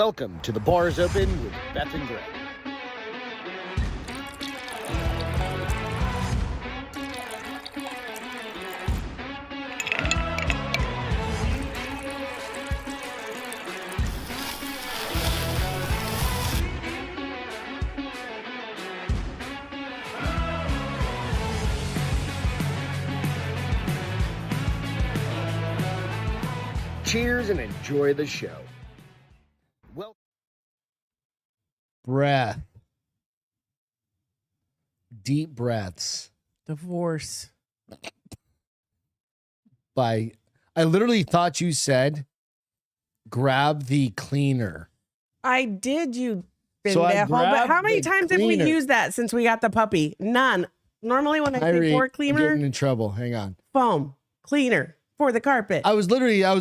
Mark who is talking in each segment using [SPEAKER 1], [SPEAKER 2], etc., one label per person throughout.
[SPEAKER 1] Welcome to The Bar is Open with Beth and Greg. Cheers and enjoy the show. Well,
[SPEAKER 2] breath. Deep breaths.
[SPEAKER 3] Divorce.
[SPEAKER 2] I literally thought you said, grab the cleaner.
[SPEAKER 3] I did, you
[SPEAKER 2] So I
[SPEAKER 3] bendejo, but
[SPEAKER 2] grabbed
[SPEAKER 3] how many
[SPEAKER 2] the
[SPEAKER 3] times have
[SPEAKER 2] cleaner.
[SPEAKER 3] we used that since we got the puppy? None. Normally when I say
[SPEAKER 2] Irene,
[SPEAKER 3] floor
[SPEAKER 2] I'm
[SPEAKER 3] cleaner,
[SPEAKER 2] getting in trouble. Hang on.
[SPEAKER 3] foam, cleaner for the carpet.
[SPEAKER 2] I was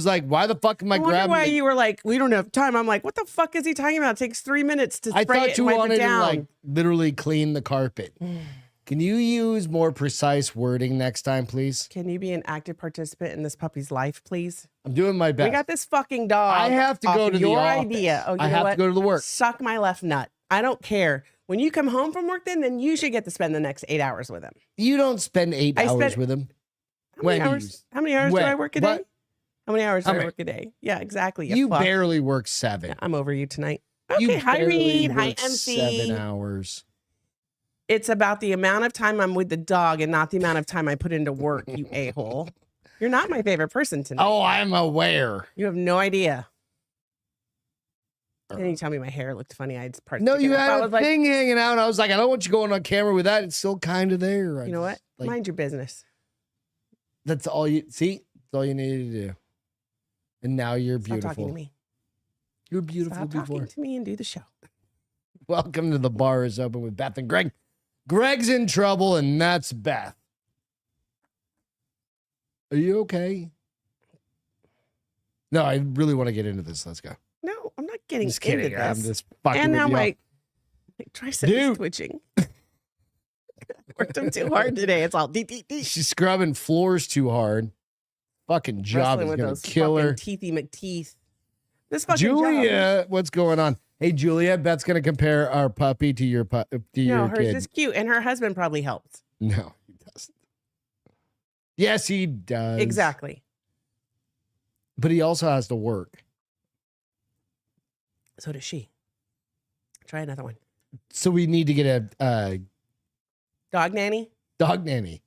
[SPEAKER 2] like, why the fuck am I
[SPEAKER 3] I wonder
[SPEAKER 2] grabbing
[SPEAKER 3] why
[SPEAKER 2] the-
[SPEAKER 3] you were like, we don't have time. I'm like, what the fuck is he talking about? It takes 3 minutes to
[SPEAKER 2] I
[SPEAKER 3] spray
[SPEAKER 2] thought
[SPEAKER 3] it
[SPEAKER 2] you
[SPEAKER 3] and wipe
[SPEAKER 2] wanted
[SPEAKER 3] it
[SPEAKER 2] to
[SPEAKER 3] down.
[SPEAKER 2] like literally clean the carpet. Can you use more precise wording next time, please?
[SPEAKER 3] Can you be an active participant in this puppy's life, please?
[SPEAKER 2] I'm doing my best.
[SPEAKER 3] We got this fucking dog.
[SPEAKER 2] I have to go
[SPEAKER 3] off
[SPEAKER 2] to the
[SPEAKER 3] your
[SPEAKER 2] office.
[SPEAKER 3] idea. Oh, you
[SPEAKER 2] I
[SPEAKER 3] know
[SPEAKER 2] have
[SPEAKER 3] what?
[SPEAKER 2] to go to the work.
[SPEAKER 3] Suck my left nut. I don't care. When you come home from work, then you should get to spend the next 8 hours with him.
[SPEAKER 2] You don't spend 8
[SPEAKER 3] I
[SPEAKER 2] hours
[SPEAKER 3] spent-
[SPEAKER 2] with him.
[SPEAKER 3] How many hours? How many hours do I work a day?
[SPEAKER 2] What?
[SPEAKER 3] How many hours do
[SPEAKER 2] How
[SPEAKER 3] I
[SPEAKER 2] many?
[SPEAKER 3] work a day? Yeah, exactly.
[SPEAKER 2] You
[SPEAKER 3] fuck.
[SPEAKER 2] barely work 7.
[SPEAKER 3] I'm over you tonight.
[SPEAKER 2] You
[SPEAKER 3] Okay, hi
[SPEAKER 2] barely
[SPEAKER 3] Reed. Hi
[SPEAKER 2] work
[SPEAKER 3] MC.
[SPEAKER 2] 7 hours.
[SPEAKER 3] It's about the amount of time I'm with the dog and not the amount of time I put into work, you a-hole. You're not my favorite person tonight.
[SPEAKER 2] Oh, I'm aware.
[SPEAKER 3] You have no idea. And you tell me my hair looked funny. I had parts.
[SPEAKER 2] No,
[SPEAKER 3] sticking
[SPEAKER 2] you
[SPEAKER 3] up. I
[SPEAKER 2] had a
[SPEAKER 3] was like,
[SPEAKER 2] thing hanging out. I was like, I don't want you going on camera with that. It's still kind of there.
[SPEAKER 3] you know what?
[SPEAKER 2] Like,
[SPEAKER 3] Mind your business.
[SPEAKER 2] that's all you see. That's all you needed to do. And now you're
[SPEAKER 3] Stop
[SPEAKER 2] beautiful.
[SPEAKER 3] talking to me.
[SPEAKER 2] You were beautiful
[SPEAKER 3] Stop
[SPEAKER 2] before.
[SPEAKER 3] talking to me and do the show.
[SPEAKER 2] Welcome to The Bar is Open with Beth and Greg. Greg's in trouble, and that's Beth. Are you okay? No, I really want to get into this. Let's go.
[SPEAKER 3] No, I'm not getting
[SPEAKER 2] Just kidding.
[SPEAKER 3] into
[SPEAKER 2] I'm
[SPEAKER 3] this.
[SPEAKER 2] just fucking
[SPEAKER 3] And
[SPEAKER 2] with
[SPEAKER 3] now
[SPEAKER 2] you.
[SPEAKER 3] my tricep
[SPEAKER 2] Dude.
[SPEAKER 3] is twitching. Worked them too hard today. It's all dee.
[SPEAKER 2] She's scrubbing floors too hard. Fucking job
[SPEAKER 3] Wrestling
[SPEAKER 2] is
[SPEAKER 3] with
[SPEAKER 2] gonna
[SPEAKER 3] those
[SPEAKER 2] kill her.
[SPEAKER 3] fucking Teethy McTeeth. This fucking job.
[SPEAKER 2] Julia, what's going on? Hey, Julia, Beth's gonna compare our puppy to your
[SPEAKER 3] No,
[SPEAKER 2] your
[SPEAKER 3] hers
[SPEAKER 2] kid.
[SPEAKER 3] is cute, and her husband probably helped.
[SPEAKER 2] No, he doesn't. Yes, he does.
[SPEAKER 3] Exactly.
[SPEAKER 2] But he also has to work.
[SPEAKER 3] So does she. Try another one.
[SPEAKER 2] So we need to get a
[SPEAKER 3] Dog nanny?
[SPEAKER 2] dog nanny.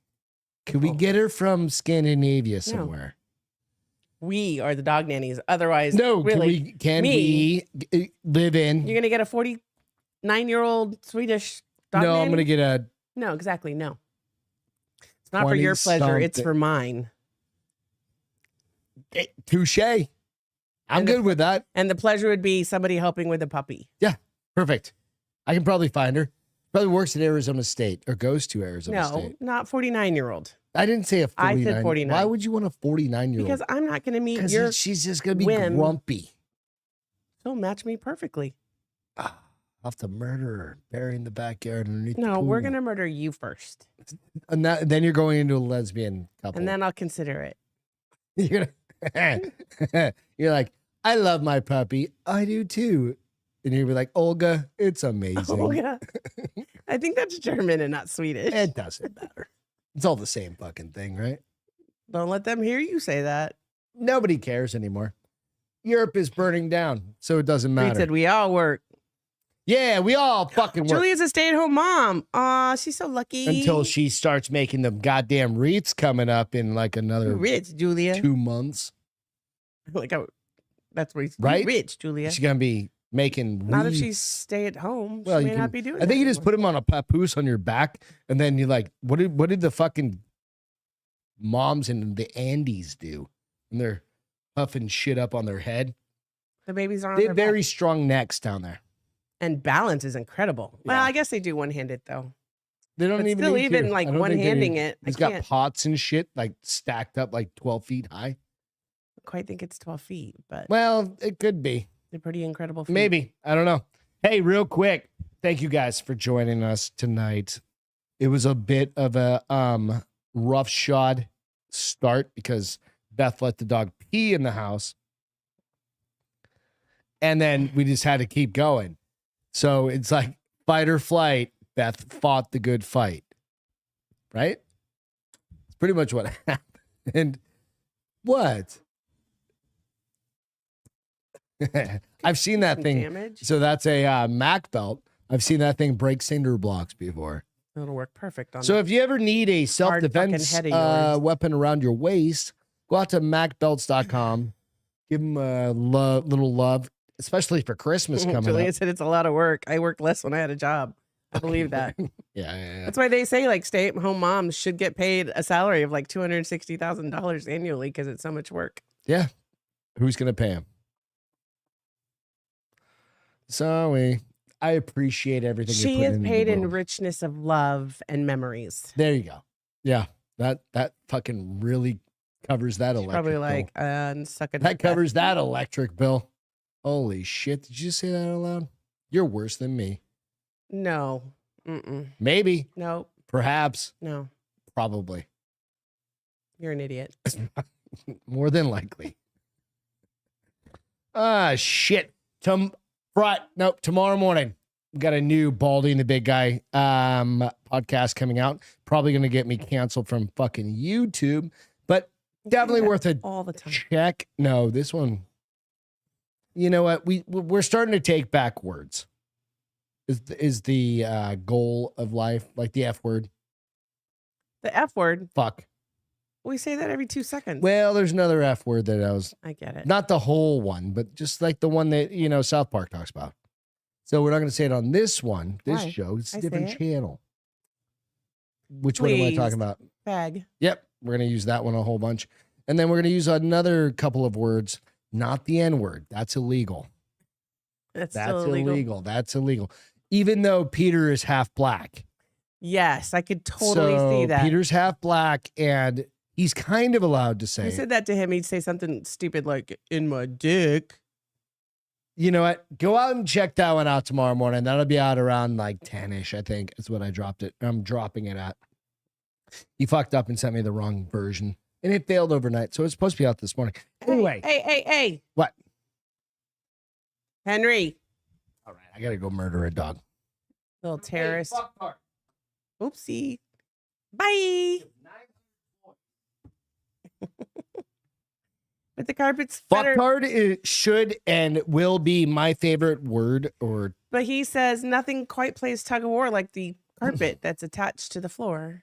[SPEAKER 2] Could we
[SPEAKER 3] Oh.
[SPEAKER 2] get her from Scandinavia somewhere?
[SPEAKER 3] We are the dog nannies. Otherwise,
[SPEAKER 2] No,
[SPEAKER 3] really,
[SPEAKER 2] can we live in?
[SPEAKER 3] you're gonna get a 49-year-old Swedish dog
[SPEAKER 2] No,
[SPEAKER 3] nanny?
[SPEAKER 2] I'm gonna get a
[SPEAKER 3] No, exactly. No. It's not for your pleasure. It's
[SPEAKER 2] 20-something.
[SPEAKER 3] for mine.
[SPEAKER 2] touche. I'm
[SPEAKER 3] And
[SPEAKER 2] good with that.
[SPEAKER 3] And the pleasure would be somebody helping with a puppy.
[SPEAKER 2] Perfect. I can probably find her. Probably works at Arizona State or goes to Arizona
[SPEAKER 3] No,
[SPEAKER 2] State.
[SPEAKER 3] not 49-year-old.
[SPEAKER 2] I didn't say a 49.
[SPEAKER 3] I said 49.
[SPEAKER 2] Why would you want a 49-year-old?
[SPEAKER 3] Because I'm not going to meet
[SPEAKER 2] Because
[SPEAKER 3] your...
[SPEAKER 2] she's just going to be
[SPEAKER 3] whim.
[SPEAKER 2] grumpy.
[SPEAKER 3] She'll match me perfectly.
[SPEAKER 2] I'll have to murder her, bury in the backyard underneath the
[SPEAKER 3] No,
[SPEAKER 2] pool.
[SPEAKER 3] we're going to murder you first.
[SPEAKER 2] And then you're going into a lesbian couple.
[SPEAKER 3] And then I'll consider it.
[SPEAKER 2] you're gonna, you're like, I love my puppy. I do too. And you'll be like, Olga, it's amazing.
[SPEAKER 3] Oh, yeah. I think that's German and not Swedish.
[SPEAKER 2] It doesn't matter. It's all the same fucking thing, right?
[SPEAKER 3] Don't let them hear you say that.
[SPEAKER 2] Nobody cares anymore. Europe is burning down, so it doesn't
[SPEAKER 3] Reed
[SPEAKER 2] matter.
[SPEAKER 3] said we all work.
[SPEAKER 2] Yeah, we all fucking work
[SPEAKER 3] Julia's a stay-at-home mom. Aw, she's so lucky.
[SPEAKER 2] until she starts making the goddamn wreaths coming up in like another
[SPEAKER 3] You're rich, Julia.
[SPEAKER 2] 2 months.
[SPEAKER 3] Like, that's what he's
[SPEAKER 2] Right?
[SPEAKER 3] rich, Julia.
[SPEAKER 2] She's gonna be making
[SPEAKER 3] Not if
[SPEAKER 2] wreaths.
[SPEAKER 3] she's stay-at-home.
[SPEAKER 2] Well,
[SPEAKER 3] she
[SPEAKER 2] you
[SPEAKER 3] may
[SPEAKER 2] can-
[SPEAKER 3] not be doing
[SPEAKER 2] I think
[SPEAKER 3] that
[SPEAKER 2] you just put him on a papoose on your back, and then you're like, what did the fucking moms in the Andes do? And they're puffing shit up on their head.
[SPEAKER 3] the babies are on
[SPEAKER 2] They
[SPEAKER 3] their
[SPEAKER 2] have very
[SPEAKER 3] back.
[SPEAKER 2] strong necks down there.
[SPEAKER 3] And balance is incredible. Well,
[SPEAKER 2] Yeah.
[SPEAKER 3] I guess they do one-handed, though.
[SPEAKER 2] They don't
[SPEAKER 3] But
[SPEAKER 2] even
[SPEAKER 3] still,
[SPEAKER 2] need
[SPEAKER 3] even
[SPEAKER 2] to.
[SPEAKER 3] like
[SPEAKER 2] I don't think they
[SPEAKER 3] one-handing
[SPEAKER 2] need-
[SPEAKER 3] it, I
[SPEAKER 2] He's got
[SPEAKER 3] can't
[SPEAKER 2] pots and shit like stacked up like 12 feet high.
[SPEAKER 3] quite think it's 12 feet, but
[SPEAKER 2] Well, it could be.
[SPEAKER 3] they're pretty incredible feet.
[SPEAKER 2] Maybe. I don't know. Hey, real quick. Thank you guys for joining us tonight. It was a bit of a roughshod start because Beth let the dog pee in the house. And then we just had to keep going. So it's like fight or flight. Beth fought the good fight. Right? It's pretty much what happened. What? I've seen that thing.
[SPEAKER 3] Damage.
[SPEAKER 2] So that's a Mac belt. I've seen that thing break cinder blocks before.
[SPEAKER 3] It'll work perfect on
[SPEAKER 2] So
[SPEAKER 3] that.
[SPEAKER 2] if you ever need a self-defense
[SPEAKER 3] head of yours.
[SPEAKER 2] weapon around your waist, go out to macbelts.com. Give them a little love, especially for Christmas coming
[SPEAKER 3] Julia
[SPEAKER 2] up.
[SPEAKER 3] said it's a lot of work. I worked less when I had a job. I believe that.
[SPEAKER 2] Yeah.
[SPEAKER 3] That's why they say like stay-at-home moms should get paid a salary of like $260,000 annually because it's so much work.
[SPEAKER 2] Yeah. Who's going to pay them? Sorry. I appreciate everything.
[SPEAKER 3] She is paid
[SPEAKER 2] in
[SPEAKER 3] in
[SPEAKER 2] the world.
[SPEAKER 3] richness of love and memories.
[SPEAKER 2] There you go. Yeah. That fucking really covers that
[SPEAKER 3] She's
[SPEAKER 2] electric
[SPEAKER 3] probably
[SPEAKER 2] bill.
[SPEAKER 3] like, suck it.
[SPEAKER 2] That covers that electric bill. Holy shit. Did you say that out loud? You're worse than me.
[SPEAKER 3] No. Mm-mm.
[SPEAKER 2] Maybe.
[SPEAKER 3] No.
[SPEAKER 2] Perhaps.
[SPEAKER 3] No.
[SPEAKER 2] Probably.
[SPEAKER 3] You're an idiot.
[SPEAKER 2] More than likely. Shit. Tomorrow morning, we got a new Baldy and the Big Guy podcast coming out. Probably going to get me canceled from fucking YouTube, but definitely worth a
[SPEAKER 3] all the time.
[SPEAKER 2] check. No, this one. You know what? We're starting to take back words. Is the goal of life, like the F word?
[SPEAKER 3] The F word.
[SPEAKER 2] Fuck.
[SPEAKER 3] We say that every 2 seconds.
[SPEAKER 2] Well, there's another F word that
[SPEAKER 3] I get it.
[SPEAKER 2] not the whole one, but just like the one that, South Park talks about. So we're not going to say it on this one, this
[SPEAKER 3] Why?
[SPEAKER 2] show. It's a
[SPEAKER 3] I
[SPEAKER 2] different
[SPEAKER 3] say it.
[SPEAKER 2] channel. Which one am I
[SPEAKER 3] Please.
[SPEAKER 2] talking about?
[SPEAKER 3] Bag.
[SPEAKER 2] Yep. We're going to use that one a whole bunch. And then we're going to use another couple of words, not the N word. That's illegal.
[SPEAKER 3] That's
[SPEAKER 2] That's
[SPEAKER 3] still illegal.
[SPEAKER 2] That's illegal. Even though Peter is half black.
[SPEAKER 3] Yes, I could totally
[SPEAKER 2] So
[SPEAKER 3] see that.
[SPEAKER 2] Peter's half black and he's kind of allowed to
[SPEAKER 3] I
[SPEAKER 2] say,
[SPEAKER 3] said that to him. He'd say something stupid like, in my dick.
[SPEAKER 2] you know what? Go out and check that one out tomorrow morning. That'll be out around like 10-ish, I think. Is what I dropped it. I'm dropping it at. He fucked up and sent me the wrong version. And it failed overnight. So it's supposed to be out this morning. Anyway.
[SPEAKER 3] Hey.
[SPEAKER 2] What?
[SPEAKER 3] Henry.
[SPEAKER 2] All right. I got to go murder a dog.
[SPEAKER 3] Little terrorist. Oopsie. Bye. But the carpet's better.
[SPEAKER 2] Fucktard should and will be my favorite word.
[SPEAKER 3] But he says nothing quite plays tug of war like the carpet that's attached to the floor.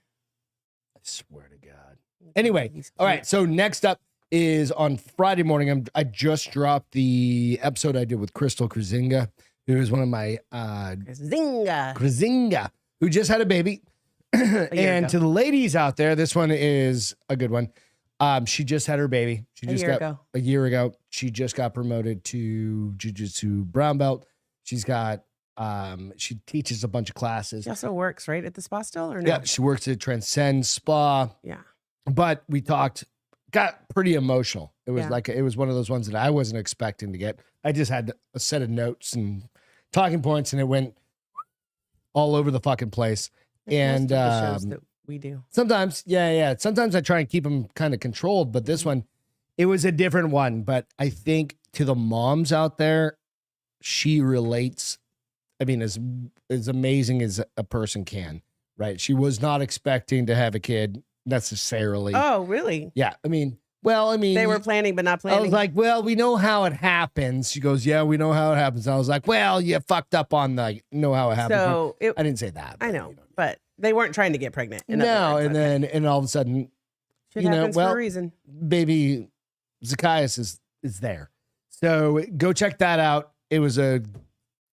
[SPEAKER 2] I swear to God. Anyway. All right. So next up is on Friday morning. I just dropped the episode I did with Crystal Krasinga, who is one of my Krasinga, who just had a baby. And
[SPEAKER 3] ago.
[SPEAKER 2] to the ladies out there, this one is a good one. She just had her baby. She just got a year ago. She just got promoted to jiu-jitsu brown belt. She's got she teaches a bunch of classes.
[SPEAKER 3] She also works, right, at the spa still or no?
[SPEAKER 2] Yeah, she works at Transcend Spa.
[SPEAKER 3] Yeah.
[SPEAKER 2] But we got pretty emotional. It was
[SPEAKER 3] Yeah.
[SPEAKER 2] it was one of those ones that I wasn't expecting to get. I just had a set of notes and talking points, and it went all over the fucking place. And
[SPEAKER 3] Most of the shows that we do.
[SPEAKER 2] sometimes, yeah. Sometimes I try and keep them kind of controlled, but this one, it was a different one. But I think to the moms out there, she relates. I mean, as amazing as a person can, right? She was not expecting to have a kid necessarily.
[SPEAKER 3] Oh, really?
[SPEAKER 2] Yeah. I mean,
[SPEAKER 3] They were planning, but not planning.
[SPEAKER 2] I was like, well, we know how it happens. She goes, yeah, we know how it happens. I was like, well, you fucked up on the know how it happens.
[SPEAKER 3] So
[SPEAKER 2] I didn't say that.
[SPEAKER 3] I know, but they weren't trying to get pregnant. In
[SPEAKER 2] No,
[SPEAKER 3] other words,
[SPEAKER 2] and
[SPEAKER 3] okay.
[SPEAKER 2] then all of a sudden,
[SPEAKER 3] Shit
[SPEAKER 2] you know,
[SPEAKER 3] happens
[SPEAKER 2] well,
[SPEAKER 3] for a reason.
[SPEAKER 2] baby Zacchaeus is there. So go check that out. It was a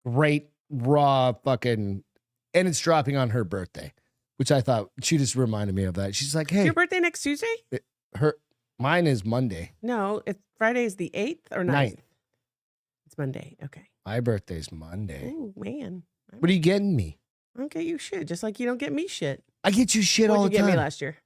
[SPEAKER 2] great raw fucking, and it's dropping on her birthday, which I thought she just reminded me of that. She's like,
[SPEAKER 3] Is
[SPEAKER 2] hey,
[SPEAKER 3] your birthday next Tuesday?
[SPEAKER 2] mine is Monday.
[SPEAKER 3] No, Friday is the 8th or 9th?
[SPEAKER 2] 9th.
[SPEAKER 3] It's Monday. Okay.
[SPEAKER 2] My birthday's Monday.
[SPEAKER 3] Oh, man.
[SPEAKER 2] What are you getting me?
[SPEAKER 3] I don't get you shit, just like you don't get me shit.
[SPEAKER 2] I get you shit all
[SPEAKER 3] What'd
[SPEAKER 2] the
[SPEAKER 3] you
[SPEAKER 2] time.
[SPEAKER 3] get me last year?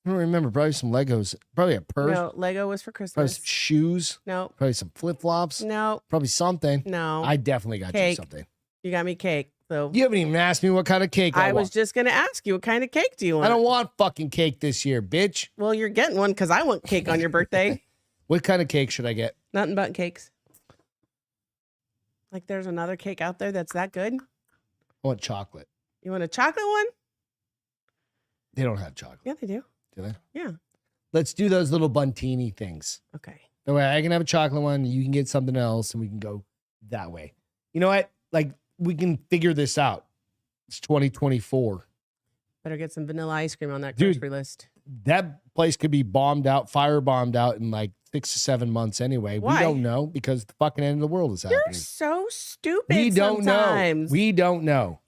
[SPEAKER 2] I don't remember. Probably some Legos. Probably a purse.
[SPEAKER 3] No, Lego was for
[SPEAKER 2] Probably
[SPEAKER 3] Christmas.
[SPEAKER 2] some shoes.
[SPEAKER 3] No,
[SPEAKER 2] Probably some flip flops.
[SPEAKER 3] no,
[SPEAKER 2] Probably something.
[SPEAKER 3] no.
[SPEAKER 2] I definitely got you
[SPEAKER 3] Cake.
[SPEAKER 2] something.
[SPEAKER 3] You got me cake. So
[SPEAKER 2] You haven't even asked me what kind of cake I
[SPEAKER 3] I was
[SPEAKER 2] want.
[SPEAKER 3] just going to ask you, what kind of cake do you want?
[SPEAKER 2] I don't want fucking cake this year, bitch.
[SPEAKER 3] Well, you're getting one because I want cake on your birthday.
[SPEAKER 2] What kind of cake should I get?
[SPEAKER 3] Nothing but cakes. Like there's another cake out there that's that good?
[SPEAKER 2] I want chocolate.
[SPEAKER 3] You want a chocolate one?
[SPEAKER 2] They don't have chocolate.
[SPEAKER 3] Yeah, they do.
[SPEAKER 2] Do they?
[SPEAKER 3] Yeah.
[SPEAKER 2] Let's do those little buntini things.
[SPEAKER 3] Okay.
[SPEAKER 2] That way I can have a chocolate one, you can get something else, and we can go that way. You know what? Like, we can figure this out. It's 2024.
[SPEAKER 3] Better get some vanilla ice cream on that
[SPEAKER 2] Dude.
[SPEAKER 3] grocery list.
[SPEAKER 2] That place could be firebombed out in like 6 to 7 months anyway.
[SPEAKER 3] Why?
[SPEAKER 2] We don't know because the fucking end of the world is happening.
[SPEAKER 3] You're so stupid.
[SPEAKER 2] We don't
[SPEAKER 3] sometimes.
[SPEAKER 2] know. We don't know.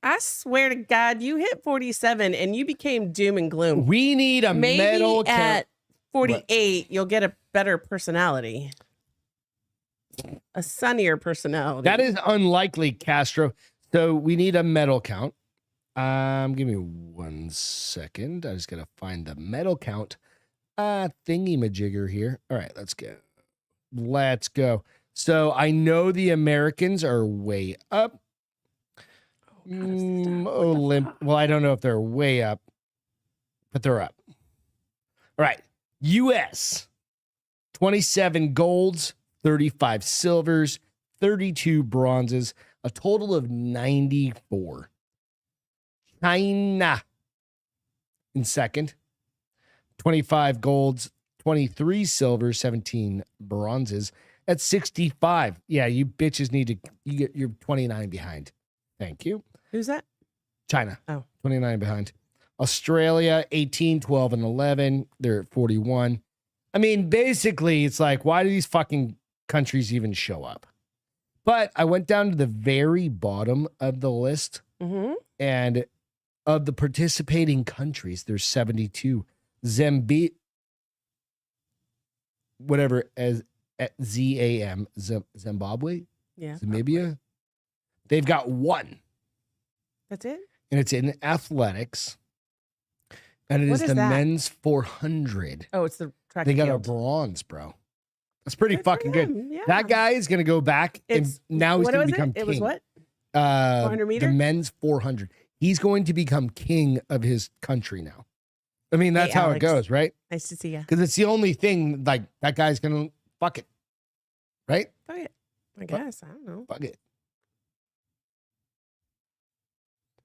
[SPEAKER 3] I swear to God, you hit 47 and you became doom and gloom.
[SPEAKER 2] We need a
[SPEAKER 3] Maybe
[SPEAKER 2] metal
[SPEAKER 3] at 48, you'll get a better personality. A sunnier personality.
[SPEAKER 2] That is unlikely, Castro. So we need a medal count. Give me 1 second. I just gotta find the medal count. Thingy-majigger here. All right, let's go. Let's go. So I know the Americans are way up. Well, I don't know if they're way up, but they're up. All right. U.S. 27 golds, 35 silvers, 32 bronzes, a total of 94. China in second, 25 golds, 23 silvers, 17 bronzes at 65. Yeah, you bitches you're 29 behind. Thank you.
[SPEAKER 3] Who's that?
[SPEAKER 2] China.
[SPEAKER 3] Oh.
[SPEAKER 2] 29 behind. Australia, 18, 12, and 11. They're at 41. I mean, basically, it's like, why do these fucking countries even show up? But I went down to the very bottom of the list, and of the participating countries, there's 72. Zimbabwe, Zimbabwe?
[SPEAKER 3] Yeah.
[SPEAKER 2] Namibia? They've got one.
[SPEAKER 3] That's it?
[SPEAKER 2] And it's in athletics. And it
[SPEAKER 3] What
[SPEAKER 2] is
[SPEAKER 3] is
[SPEAKER 2] the
[SPEAKER 3] that?
[SPEAKER 2] men's 400.
[SPEAKER 3] Oh, it's the track
[SPEAKER 2] They
[SPEAKER 3] and
[SPEAKER 2] got a
[SPEAKER 3] field.
[SPEAKER 2] bronze, bro. That's pretty
[SPEAKER 3] Good for
[SPEAKER 2] fucking good.
[SPEAKER 3] them, yeah.
[SPEAKER 2] That guy is going to go back
[SPEAKER 3] It's,
[SPEAKER 2] and now he's
[SPEAKER 3] what
[SPEAKER 2] going
[SPEAKER 3] was
[SPEAKER 2] to become
[SPEAKER 3] it?
[SPEAKER 2] king.
[SPEAKER 3] It was what?
[SPEAKER 2] 400
[SPEAKER 3] meter?
[SPEAKER 2] The men's 400. He's going to become king of his country now. I mean, that's
[SPEAKER 3] Hey,
[SPEAKER 2] how it
[SPEAKER 3] Alex.
[SPEAKER 2] goes, right?
[SPEAKER 3] Nice to see you.
[SPEAKER 2] Because it's the only thing, like, that guy's going to fuck it. Right?
[SPEAKER 3] Fuck it. I guess. I don't know.
[SPEAKER 2] Fuck it.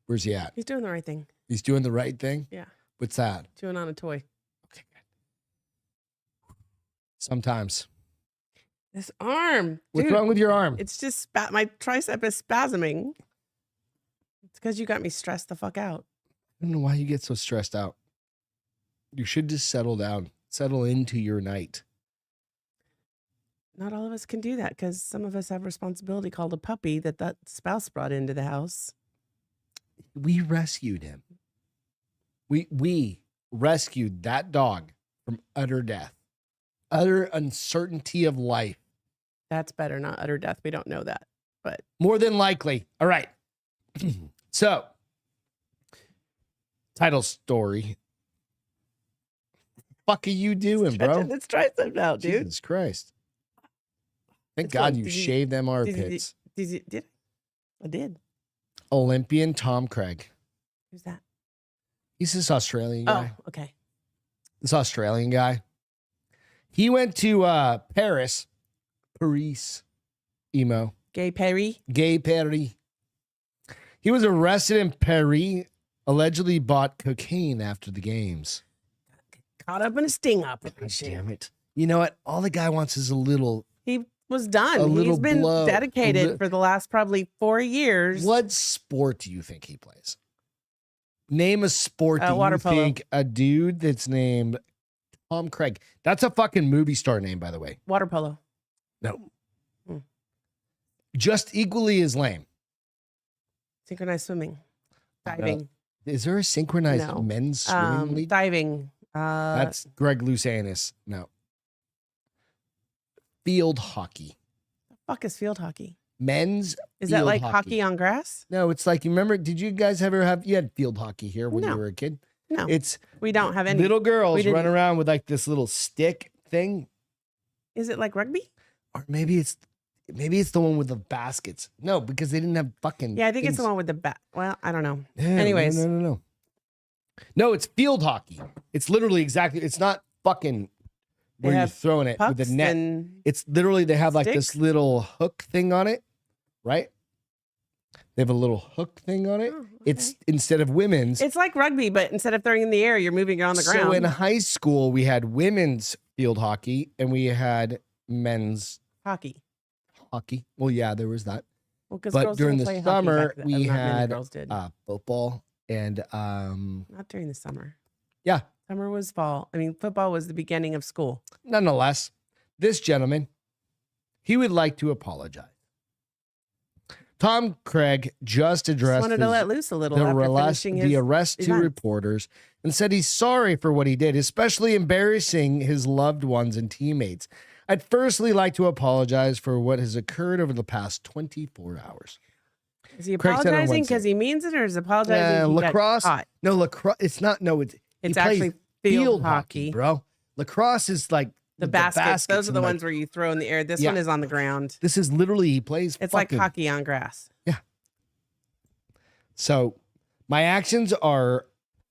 [SPEAKER 2] Where's he at?
[SPEAKER 3] He's doing the right thing.
[SPEAKER 2] He's doing the right thing?
[SPEAKER 3] Yeah.
[SPEAKER 2] What's that?
[SPEAKER 3] Chewing on a toy.
[SPEAKER 2] Okay, good. Sometimes.
[SPEAKER 3] This arm.
[SPEAKER 2] What's
[SPEAKER 3] Dude,
[SPEAKER 2] wrong with your arm?
[SPEAKER 3] It's just my tricep is spasming. It's because you got me stressed the fuck out.
[SPEAKER 2] I don't know why you get so stressed out. You should just settle down. Settle into your night.
[SPEAKER 3] Not all of us can do that because some of us have responsibility called a puppy that spouse brought into the house.
[SPEAKER 2] We rescued him. We rescued that dog from utter death, utter uncertainty of life.
[SPEAKER 3] That's better, not utter death. We don't know that, but
[SPEAKER 2] More than likely. All right. So, title story. Fuck are you doing, bro?
[SPEAKER 3] stretching its tricep out, dude.
[SPEAKER 2] Jesus Christ. Thank
[SPEAKER 3] It's
[SPEAKER 2] God
[SPEAKER 3] like,
[SPEAKER 2] you
[SPEAKER 3] did you-
[SPEAKER 2] shaved them
[SPEAKER 3] Did you-
[SPEAKER 2] armpits.
[SPEAKER 3] did I did.
[SPEAKER 2] Olympian Tom Craig.
[SPEAKER 3] Who's that?
[SPEAKER 2] He's this Australian guy.
[SPEAKER 3] Oh, okay.
[SPEAKER 2] This Australian guy. He went to Paris, emo,
[SPEAKER 3] Gay Perry.
[SPEAKER 2] gay Paris. He was arrested in Paris, allegedly bought cocaine after the games.
[SPEAKER 3] Caught up in a sting
[SPEAKER 2] God
[SPEAKER 3] operation.
[SPEAKER 2] damn it. You know what? All the guy wants is a little.
[SPEAKER 3] He was done.
[SPEAKER 2] A little
[SPEAKER 3] He's been
[SPEAKER 2] blow.
[SPEAKER 3] dedicated for the last probably 4 years.
[SPEAKER 2] What sport do you think he plays? Name a sport do
[SPEAKER 3] Water
[SPEAKER 2] you
[SPEAKER 3] polo.
[SPEAKER 2] think a dude that's named Tom Craig. That's a fucking movie star name, by the way.
[SPEAKER 3] Water polo.
[SPEAKER 2] No.
[SPEAKER 3] Hmm.
[SPEAKER 2] Just equally as lame.
[SPEAKER 3] Synchronized swimming. Diving.
[SPEAKER 2] Is there a synchronized
[SPEAKER 3] No.
[SPEAKER 2] men's swimming league?
[SPEAKER 3] Diving.
[SPEAKER 2] That's Greg Lousanis. No. Field hockey.
[SPEAKER 3] The fuck is field hockey?
[SPEAKER 2] Men's.
[SPEAKER 3] Is that
[SPEAKER 2] field
[SPEAKER 3] like hockey on grass?
[SPEAKER 2] No, it's like, you remember, did you guys ever have, you had field hockey here when you
[SPEAKER 3] No.
[SPEAKER 2] were a kid?
[SPEAKER 3] No.
[SPEAKER 2] It's
[SPEAKER 3] We don't have any.
[SPEAKER 2] little girls
[SPEAKER 3] we
[SPEAKER 2] run
[SPEAKER 3] didn't-
[SPEAKER 2] around with like this little stick thing.
[SPEAKER 3] Is it like rugby?
[SPEAKER 2] Or maybe it's the one with the baskets. No, because they didn't have fucking.
[SPEAKER 3] Yeah, I think it's the
[SPEAKER 2] things.
[SPEAKER 3] one with the bat. Well, I don't know.
[SPEAKER 2] Yeah,
[SPEAKER 3] Anyways.
[SPEAKER 2] No. No, it's field hockey. It's literally exactly. It's not fucking
[SPEAKER 3] They
[SPEAKER 2] where you're
[SPEAKER 3] have
[SPEAKER 2] throwing it with
[SPEAKER 3] Pucks
[SPEAKER 2] the net.
[SPEAKER 3] and
[SPEAKER 2] It's literally they have like this
[SPEAKER 3] sticks?
[SPEAKER 2] little hook thing on it, right? They have a little hook thing on it.
[SPEAKER 3] Oh, okay.
[SPEAKER 2] It's instead of women's.
[SPEAKER 3] It's like rugby, but instead of throwing in the air, you're moving it on the ground.
[SPEAKER 2] So in high school, we had women's field hockey and we had men's
[SPEAKER 3] hockey.
[SPEAKER 2] hockey. Well, yeah, there was that.
[SPEAKER 3] Well, because
[SPEAKER 2] But during the summer, we had
[SPEAKER 3] girls did.
[SPEAKER 2] football and
[SPEAKER 3] Not during the summer.
[SPEAKER 2] yeah.
[SPEAKER 3] Summer was fall. I mean, football was the beginning of school.
[SPEAKER 2] Nonetheless, this gentleman, he would like to apologize. Tom Craig just addressed
[SPEAKER 3] Wanted to let loose a little after finishing his
[SPEAKER 2] the arrest to
[SPEAKER 3] event.
[SPEAKER 2] reporters and said he's sorry for what he did, especially embarrassing his loved ones and teammates. I'd firstly like to apologize for what has occurred over the past 24 hours.
[SPEAKER 3] Is he
[SPEAKER 2] Craig said on
[SPEAKER 3] apologizing
[SPEAKER 2] Wednesday.
[SPEAKER 3] because he means it, or is he apologizing he
[SPEAKER 2] lacrosse.
[SPEAKER 3] got caught?
[SPEAKER 2] No, lacrosse. It's not. No, it's he plays
[SPEAKER 3] actually field hockey,
[SPEAKER 2] bro. Lacrosse is like
[SPEAKER 3] The baskets. Those are
[SPEAKER 2] and
[SPEAKER 3] the
[SPEAKER 2] like-
[SPEAKER 3] ones where you throw in the air. This
[SPEAKER 2] Yeah.
[SPEAKER 3] one is on the ground.
[SPEAKER 2] This is literally he plays.
[SPEAKER 3] It's like
[SPEAKER 2] fucking-
[SPEAKER 3] hockey on grass.
[SPEAKER 2] So my actions are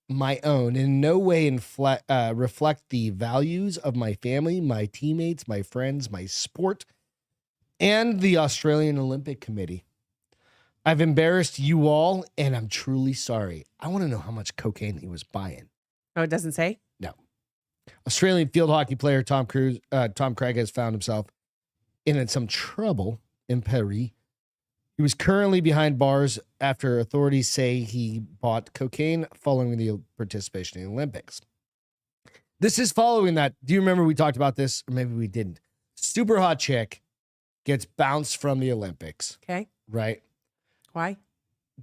[SPEAKER 2] my own, in no way reflect the values of my family, my teammates, my friends, my sport, and the Australian Olympic Committee. I've embarrassed you all, and I'm truly sorry. I want to know how much cocaine he was buying.
[SPEAKER 3] Oh, it doesn't say?
[SPEAKER 2] Australian field hockey player Tom Craig has found himself in some trouble in Paris. He was currently behind bars after authorities say he bought cocaine following the participation in the Olympics. This is following that. Do you remember we talked about this? Or maybe we didn't. Super hot chick gets bounced from the Olympics,
[SPEAKER 3] Okay.
[SPEAKER 2] right?
[SPEAKER 3] Why?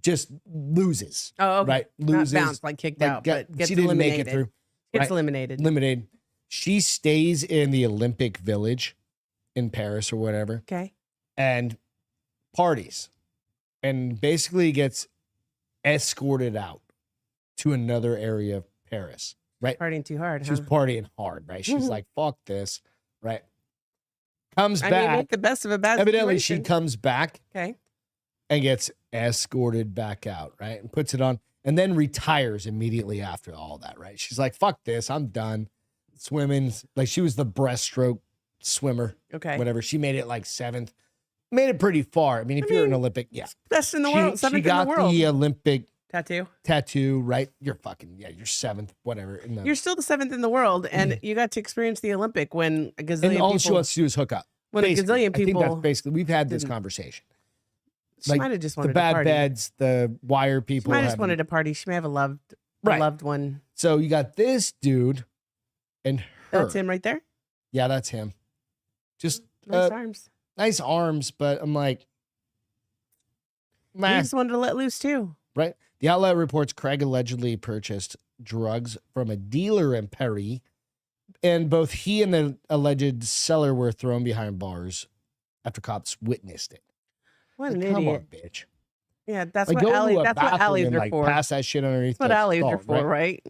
[SPEAKER 2] Just loses,
[SPEAKER 3] Oh, okay.
[SPEAKER 2] right?
[SPEAKER 3] Not
[SPEAKER 2] Loses.
[SPEAKER 3] bounced, like kicked out, but gets
[SPEAKER 2] she didn't
[SPEAKER 3] eliminated.
[SPEAKER 2] make it through.
[SPEAKER 3] Gets
[SPEAKER 2] right.
[SPEAKER 3] eliminated.
[SPEAKER 2] Limited. She stays in the Olympic Village in Paris or whatever
[SPEAKER 3] Okay.
[SPEAKER 2] and parties and basically gets escorted out to another area of Paris, right?
[SPEAKER 3] Partying too hard,
[SPEAKER 2] She was
[SPEAKER 3] huh?
[SPEAKER 2] partying hard, right? She's like, fuck this, right? Comes
[SPEAKER 3] I
[SPEAKER 2] back.
[SPEAKER 3] mean, make the best of a bad
[SPEAKER 2] Evidently, she
[SPEAKER 3] situation.
[SPEAKER 2] comes back
[SPEAKER 3] Okay.
[SPEAKER 2] and gets escorted back out, right? And puts it on and then retires immediately after all that, right? She's like, fuck this, I'm done. Swimming, like she was the breaststroke swimmer,
[SPEAKER 3] Okay.
[SPEAKER 2] whatever. She made it like 7th. Made it pretty far. I mean, if you're an Olympic, yeah.
[SPEAKER 3] Best in the world.
[SPEAKER 2] She
[SPEAKER 3] Seventh
[SPEAKER 2] got
[SPEAKER 3] in the world.
[SPEAKER 2] the Olympic
[SPEAKER 3] Tattoo.
[SPEAKER 2] tattoo, right? You're fucking, yeah, you're 7th, whatever. In the,
[SPEAKER 3] You're still the 7th in the world, and you got to experience the Olympic when a gazillion
[SPEAKER 2] and all she
[SPEAKER 3] people.
[SPEAKER 2] wants to do is hook up.
[SPEAKER 3] When a
[SPEAKER 2] Basically,
[SPEAKER 3] gazillion
[SPEAKER 2] I think
[SPEAKER 3] people.
[SPEAKER 2] that's basically, we've had this
[SPEAKER 3] didn't.
[SPEAKER 2] conversation.
[SPEAKER 3] She
[SPEAKER 2] like,
[SPEAKER 3] might have just
[SPEAKER 2] The
[SPEAKER 3] wanted to
[SPEAKER 2] bad
[SPEAKER 3] party.
[SPEAKER 2] beds, the wire
[SPEAKER 3] She
[SPEAKER 2] people.
[SPEAKER 3] might have just
[SPEAKER 2] having-
[SPEAKER 3] wanted to party. She may have a
[SPEAKER 2] Right.
[SPEAKER 3] loved one.
[SPEAKER 2] So you got this dude and her.
[SPEAKER 3] That's him right there.
[SPEAKER 2] Yeah, that's him. Just
[SPEAKER 3] Nice arms.
[SPEAKER 2] nice arms, but I'm like,
[SPEAKER 3] He
[SPEAKER 2] meh.
[SPEAKER 3] just wanted to let loose too.
[SPEAKER 2] Right? The outlet reports Craig allegedly purchased drugs from a dealer in Paris, and both he and the alleged seller were thrown behind bars after cops witnessed it.
[SPEAKER 3] What an
[SPEAKER 2] Like, come
[SPEAKER 3] idiot.
[SPEAKER 2] on, bitch.
[SPEAKER 3] Yeah, that's
[SPEAKER 2] Like,
[SPEAKER 3] what
[SPEAKER 2] go
[SPEAKER 3] alley.
[SPEAKER 2] to a
[SPEAKER 3] That's what
[SPEAKER 2] bathroom
[SPEAKER 3] alleys
[SPEAKER 2] and,
[SPEAKER 3] are
[SPEAKER 2] like,
[SPEAKER 3] for.
[SPEAKER 2] pass that shit underneath.
[SPEAKER 3] That's what
[SPEAKER 2] the
[SPEAKER 3] alleys are
[SPEAKER 2] stall,
[SPEAKER 3] for, right?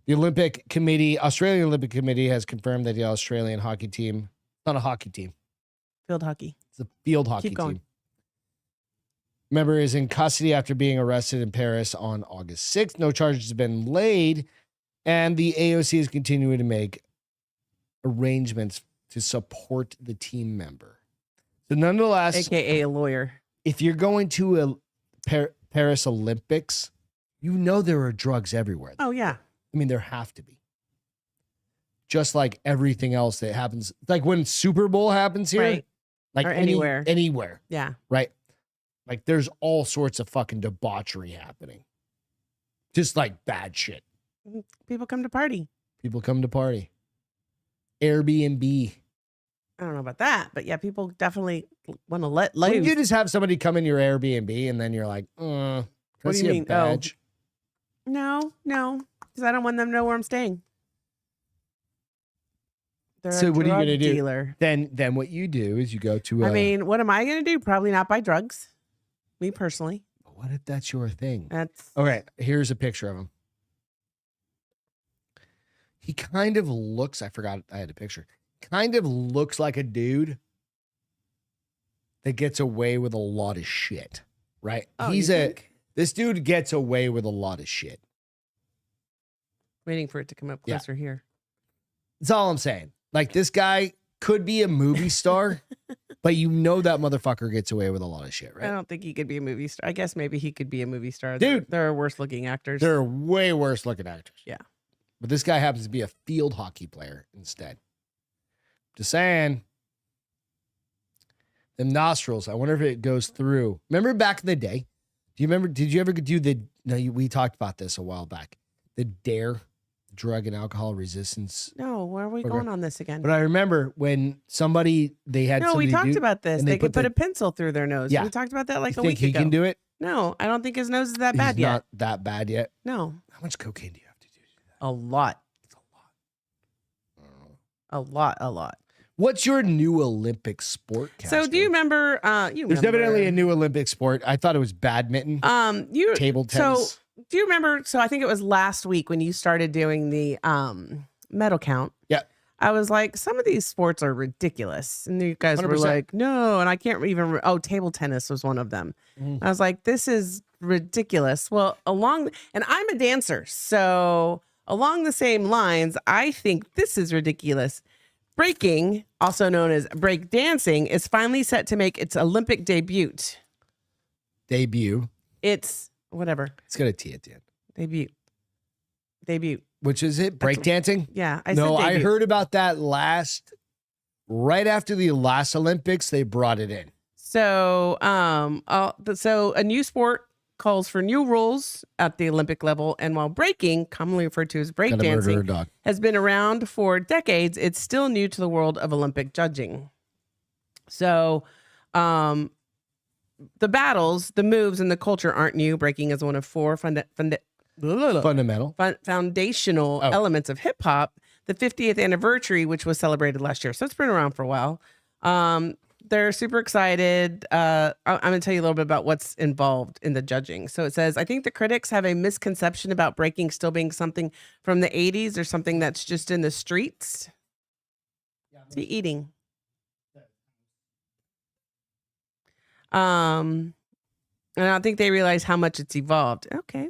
[SPEAKER 2] The Olympic Committee, Australian Olympic Committee, has confirmed that the Australian hockey team, not a hockey team,
[SPEAKER 3] Field hockey.
[SPEAKER 2] it's a field hockey
[SPEAKER 3] Keep going.
[SPEAKER 2] team. Member is in custody after being arrested in Paris on August 6th. No charges have been laid, and the AOC is continuing to make arrangements to support the team member. So nonetheless,
[SPEAKER 3] AKA a lawyer.
[SPEAKER 2] if you're going to a Paris Olympics, you know there are drugs everywhere.
[SPEAKER 3] Oh yeah.
[SPEAKER 2] I mean, there have to be. Just like everything else that happens, like when Super Bowl happens here,
[SPEAKER 3] Right.
[SPEAKER 2] like
[SPEAKER 3] Or anywhere.
[SPEAKER 2] anywhere,
[SPEAKER 3] Yeah.
[SPEAKER 2] right? Like there's all sorts of fucking debauchery happening. Just like bad shit.
[SPEAKER 3] People come to party.
[SPEAKER 2] People come to party. Airbnb.
[SPEAKER 3] I don't know about that, but yeah, people definitely want to let
[SPEAKER 2] Wouldn't
[SPEAKER 3] loose.
[SPEAKER 2] you just have somebody come in your Airbnb and then you're like, can I
[SPEAKER 3] What do you
[SPEAKER 2] see a
[SPEAKER 3] mean? Oh.
[SPEAKER 2] badge?
[SPEAKER 3] No, because I don't want them to know where I'm staying. They're
[SPEAKER 2] So
[SPEAKER 3] a
[SPEAKER 2] what are you
[SPEAKER 3] drug
[SPEAKER 2] gonna do?
[SPEAKER 3] dealer.
[SPEAKER 2] Then what you do is you go to
[SPEAKER 3] I mean, what am I going to do? Probably not buy drugs. Me personally.
[SPEAKER 2] what if that's your thing?
[SPEAKER 3] That's
[SPEAKER 2] Okay, here's a picture of him. He kind of looks, I forgot I had a picture. Kind of looks like a dude that gets away with a lot of shit, right?
[SPEAKER 3] Oh, you think?
[SPEAKER 2] This dude gets away with a lot of shit.
[SPEAKER 3] Waiting for it to come up
[SPEAKER 2] Yeah.
[SPEAKER 3] closer here.
[SPEAKER 2] That's all I'm saying. Like this guy could be a movie star, but you know that motherfucker gets away with a lot of shit,
[SPEAKER 3] I
[SPEAKER 2] right?
[SPEAKER 3] don't think he could be a movie star. I guess maybe he could be a movie star.
[SPEAKER 2] Dude.
[SPEAKER 3] There are worse looking actors.
[SPEAKER 2] There are way worse looking actors.
[SPEAKER 3] Yeah.
[SPEAKER 2] But this guy happens to be a field hockey player instead. Just saying. The nostrils, I wonder if it goes through. Remember back in the day? Do you remember? Did you ever do the? No, we talked about this a while back. The DARE, drug and alcohol resistance.
[SPEAKER 3] No, where are we
[SPEAKER 2] program.
[SPEAKER 3] going on this again?
[SPEAKER 2] But I remember when they had.
[SPEAKER 3] No, we
[SPEAKER 2] somebody
[SPEAKER 3] talked
[SPEAKER 2] do,
[SPEAKER 3] about this.
[SPEAKER 2] and
[SPEAKER 3] They could put a pencil through their nose.
[SPEAKER 2] Yeah.
[SPEAKER 3] We talked about that like
[SPEAKER 2] you
[SPEAKER 3] a
[SPEAKER 2] think
[SPEAKER 3] week
[SPEAKER 2] he
[SPEAKER 3] ago.
[SPEAKER 2] can do it?
[SPEAKER 3] No, I don't think his nose is that bad
[SPEAKER 2] He's
[SPEAKER 3] yet.
[SPEAKER 2] not that bad yet.
[SPEAKER 3] No,
[SPEAKER 2] How much cocaine do you have to do?
[SPEAKER 3] a lot,
[SPEAKER 2] It's a lot.
[SPEAKER 3] a lot.
[SPEAKER 2] What's your new Olympic sport?
[SPEAKER 3] So do you remember?
[SPEAKER 2] There's definitely a new Olympic sport. I thought it was badminton, table tennis.
[SPEAKER 3] So do you remember? So I think it was last week when you started doing the medal count.
[SPEAKER 2] Yeah.
[SPEAKER 3] I was like, some of these sports are ridiculous, and you guys were
[SPEAKER 2] 100%.
[SPEAKER 3] like, no, and I can't even. Table tennis was one of them.
[SPEAKER 2] Mhm.
[SPEAKER 3] I was like, this is ridiculous. Well, and I'm a dancer, so along the same lines, I think this is ridiculous. Breaking, also known as break dancing, is finally set to make its Olympic debut. It's whatever.
[SPEAKER 2] It's got a T at the end.
[SPEAKER 3] Debut.
[SPEAKER 2] Which is it? Breakdancing?
[SPEAKER 3] Yeah, I
[SPEAKER 2] No,
[SPEAKER 3] said
[SPEAKER 2] I
[SPEAKER 3] debut.
[SPEAKER 2] heard about that right after the last Olympics, they brought it in.
[SPEAKER 3] So, so a new sport calls for new rules at the Olympic level, and while breaking, commonly referred to as
[SPEAKER 2] Gotta murder a
[SPEAKER 3] breakdancing,
[SPEAKER 2] dog.
[SPEAKER 3] has been around for decades, it's still new to the world of Olympic judging. So, the battles, the moves, and the culture aren't new. Breaking is one of four
[SPEAKER 2] Fundamental.
[SPEAKER 3] foundational elements of hip hop. The 50th anniversary, which was celebrated last year, so it's been around for a while. They're super excited. I'm going to tell you a little bit about what's involved in the judging. So it says, I think the critics have a misconception about breaking still being something from the 80s or something that's just in the streets. What's he eating? And I don't think they realize how much it's evolved. Okay.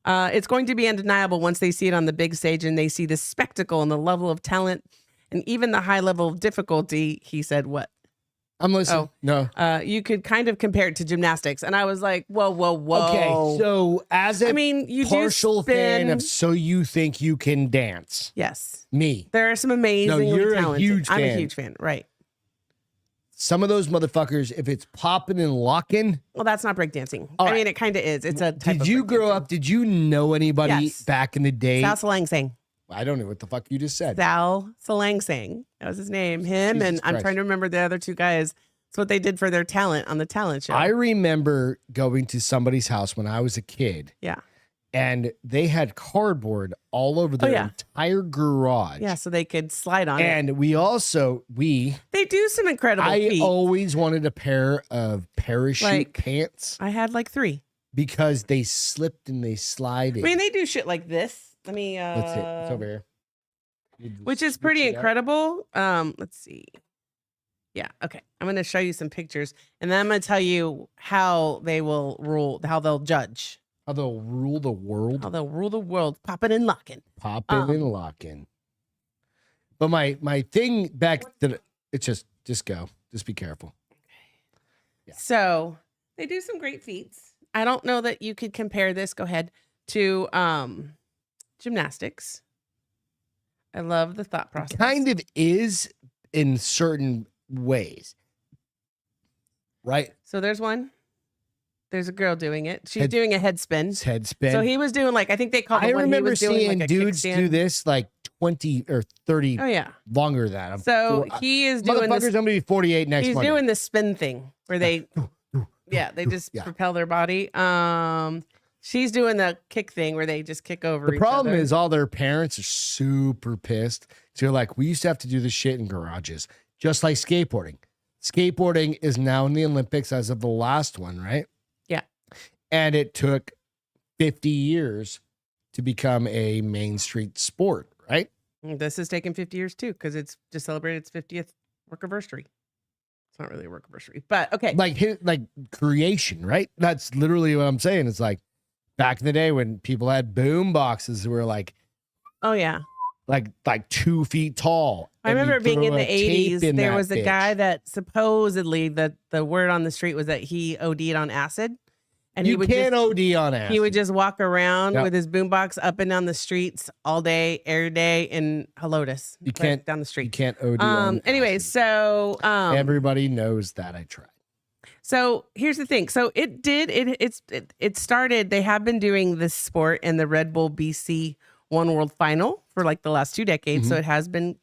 [SPEAKER 3] It's going to be undeniable once they see it on the big stage and they see the spectacle and the level of talent and even the high level of difficulty. He said, what?
[SPEAKER 2] I'm listening. No.
[SPEAKER 3] You could kind of compare it to gymnastics. And I was like, whoa.
[SPEAKER 2] Okay, so as a
[SPEAKER 3] you
[SPEAKER 2] partial
[SPEAKER 3] do spin.
[SPEAKER 2] fan of So You Think You Can Dance.
[SPEAKER 3] Yes.
[SPEAKER 2] Me.
[SPEAKER 3] There are some amazingly
[SPEAKER 2] you're a
[SPEAKER 3] talented.
[SPEAKER 2] huge
[SPEAKER 3] I'm a
[SPEAKER 2] fan.
[SPEAKER 3] huge fan. Right.
[SPEAKER 2] Some of those motherfuckers, if it's popping and locking.
[SPEAKER 3] Well, that's not breakdancing.
[SPEAKER 2] All
[SPEAKER 3] I
[SPEAKER 2] right.
[SPEAKER 3] mean, it kind of is. It's a type
[SPEAKER 2] Did
[SPEAKER 3] of
[SPEAKER 2] you grow
[SPEAKER 3] breakdancing.
[SPEAKER 2] up? Did you know anybody
[SPEAKER 3] Yes.
[SPEAKER 2] back in the day?
[SPEAKER 3] Sal Salangsang.
[SPEAKER 2] I don't know what the fuck you just said.
[SPEAKER 3] Sal Salangsang. That was his name. Him,
[SPEAKER 2] Jesus
[SPEAKER 3] and I'm
[SPEAKER 2] Christ.
[SPEAKER 3] trying to remember the other two guys. It's what they did for their talent on the talent show.
[SPEAKER 2] I remember going to somebody's house when I was a kid.
[SPEAKER 3] Yeah.
[SPEAKER 2] And they had cardboard all over their entire garage.
[SPEAKER 3] Yeah, so they could slide on it.
[SPEAKER 2] And we
[SPEAKER 3] They do some incredible
[SPEAKER 2] I
[SPEAKER 3] feats.
[SPEAKER 2] always wanted a pair of parachute pants
[SPEAKER 3] I had like 3.
[SPEAKER 2] because they slipped and they slide in.
[SPEAKER 3] I mean, they do shit like this. Let me
[SPEAKER 2] Let's see. It's over here.
[SPEAKER 3] which is pretty incredible. Let's see. Yeah, okay. I'm going to show you some pictures and then I'm going to tell you how they will rule, how they'll judge.
[SPEAKER 2] How they'll rule the world.
[SPEAKER 3] How they'll rule the world, popping and locking.
[SPEAKER 2] Popping and locking. But my thing back to it's just go. Just be careful. Yeah.
[SPEAKER 3] So they do some great feats. I don't know that you could compare this, go ahead, to gymnastics. I love the thought process.
[SPEAKER 2] It kind of is in certain ways. Right?
[SPEAKER 3] So there's one. There's a girl doing it. She's doing a head spin.
[SPEAKER 2] It's head spin.
[SPEAKER 3] So he was doing like, I think they called it
[SPEAKER 2] I
[SPEAKER 3] when he
[SPEAKER 2] remember
[SPEAKER 3] was doing
[SPEAKER 2] seeing
[SPEAKER 3] like a
[SPEAKER 2] dudes
[SPEAKER 3] kickstand.
[SPEAKER 2] do this like 20 or 30
[SPEAKER 3] Oh yeah.
[SPEAKER 2] longer than that.
[SPEAKER 3] So he is doing
[SPEAKER 2] Motherfuckers,
[SPEAKER 3] this.
[SPEAKER 2] I'm gonna be 48 next
[SPEAKER 3] He's
[SPEAKER 2] Monday.
[SPEAKER 3] doing the spin thing where they, they just
[SPEAKER 2] Yeah.
[SPEAKER 3] propel their body. She's doing the kick thing where they just kick over.
[SPEAKER 2] The
[SPEAKER 3] each
[SPEAKER 2] problem
[SPEAKER 3] other.
[SPEAKER 2] is all their parents are super pissed. So you're like, we used to have to do this shit in garages, just like skateboarding. Skateboarding is now in the Olympics as of the last one, right?
[SPEAKER 3] Yeah.
[SPEAKER 2] And it took 50 years to become a main street sport, right?
[SPEAKER 3] This has taken 50 years too, because it's just celebrated its 50th work anniversary. It's not really a work anniversary, but okay.
[SPEAKER 2] Like creation, right? That's literally what I'm saying. It's like back in the day when people had boom boxes, were like,
[SPEAKER 3] Oh yeah.
[SPEAKER 2] like 2 feet tall.
[SPEAKER 3] I
[SPEAKER 2] and
[SPEAKER 3] remember
[SPEAKER 2] you
[SPEAKER 3] being in
[SPEAKER 2] throw
[SPEAKER 3] the
[SPEAKER 2] a tape
[SPEAKER 3] 80s.
[SPEAKER 2] in
[SPEAKER 3] There
[SPEAKER 2] that
[SPEAKER 3] was a
[SPEAKER 2] bitch.
[SPEAKER 3] guy that supposedly the word on the street was that he OD'd on acid. And
[SPEAKER 2] You
[SPEAKER 3] he would
[SPEAKER 2] can't
[SPEAKER 3] just,
[SPEAKER 2] OD on acid.
[SPEAKER 3] he would just walk around
[SPEAKER 2] Yep.
[SPEAKER 3] with his boombox up and down the streets all day, every day in Helotes.
[SPEAKER 2] You can't
[SPEAKER 3] down the
[SPEAKER 2] You
[SPEAKER 3] street.
[SPEAKER 2] can't OD on
[SPEAKER 3] Anyway,
[SPEAKER 2] acid.
[SPEAKER 3] so
[SPEAKER 2] Everybody knows that I tried.
[SPEAKER 3] So here's the thing. So it started. They have been doing this sport in the Red Bull BC One World Final for like the last 2 decades. So it has been,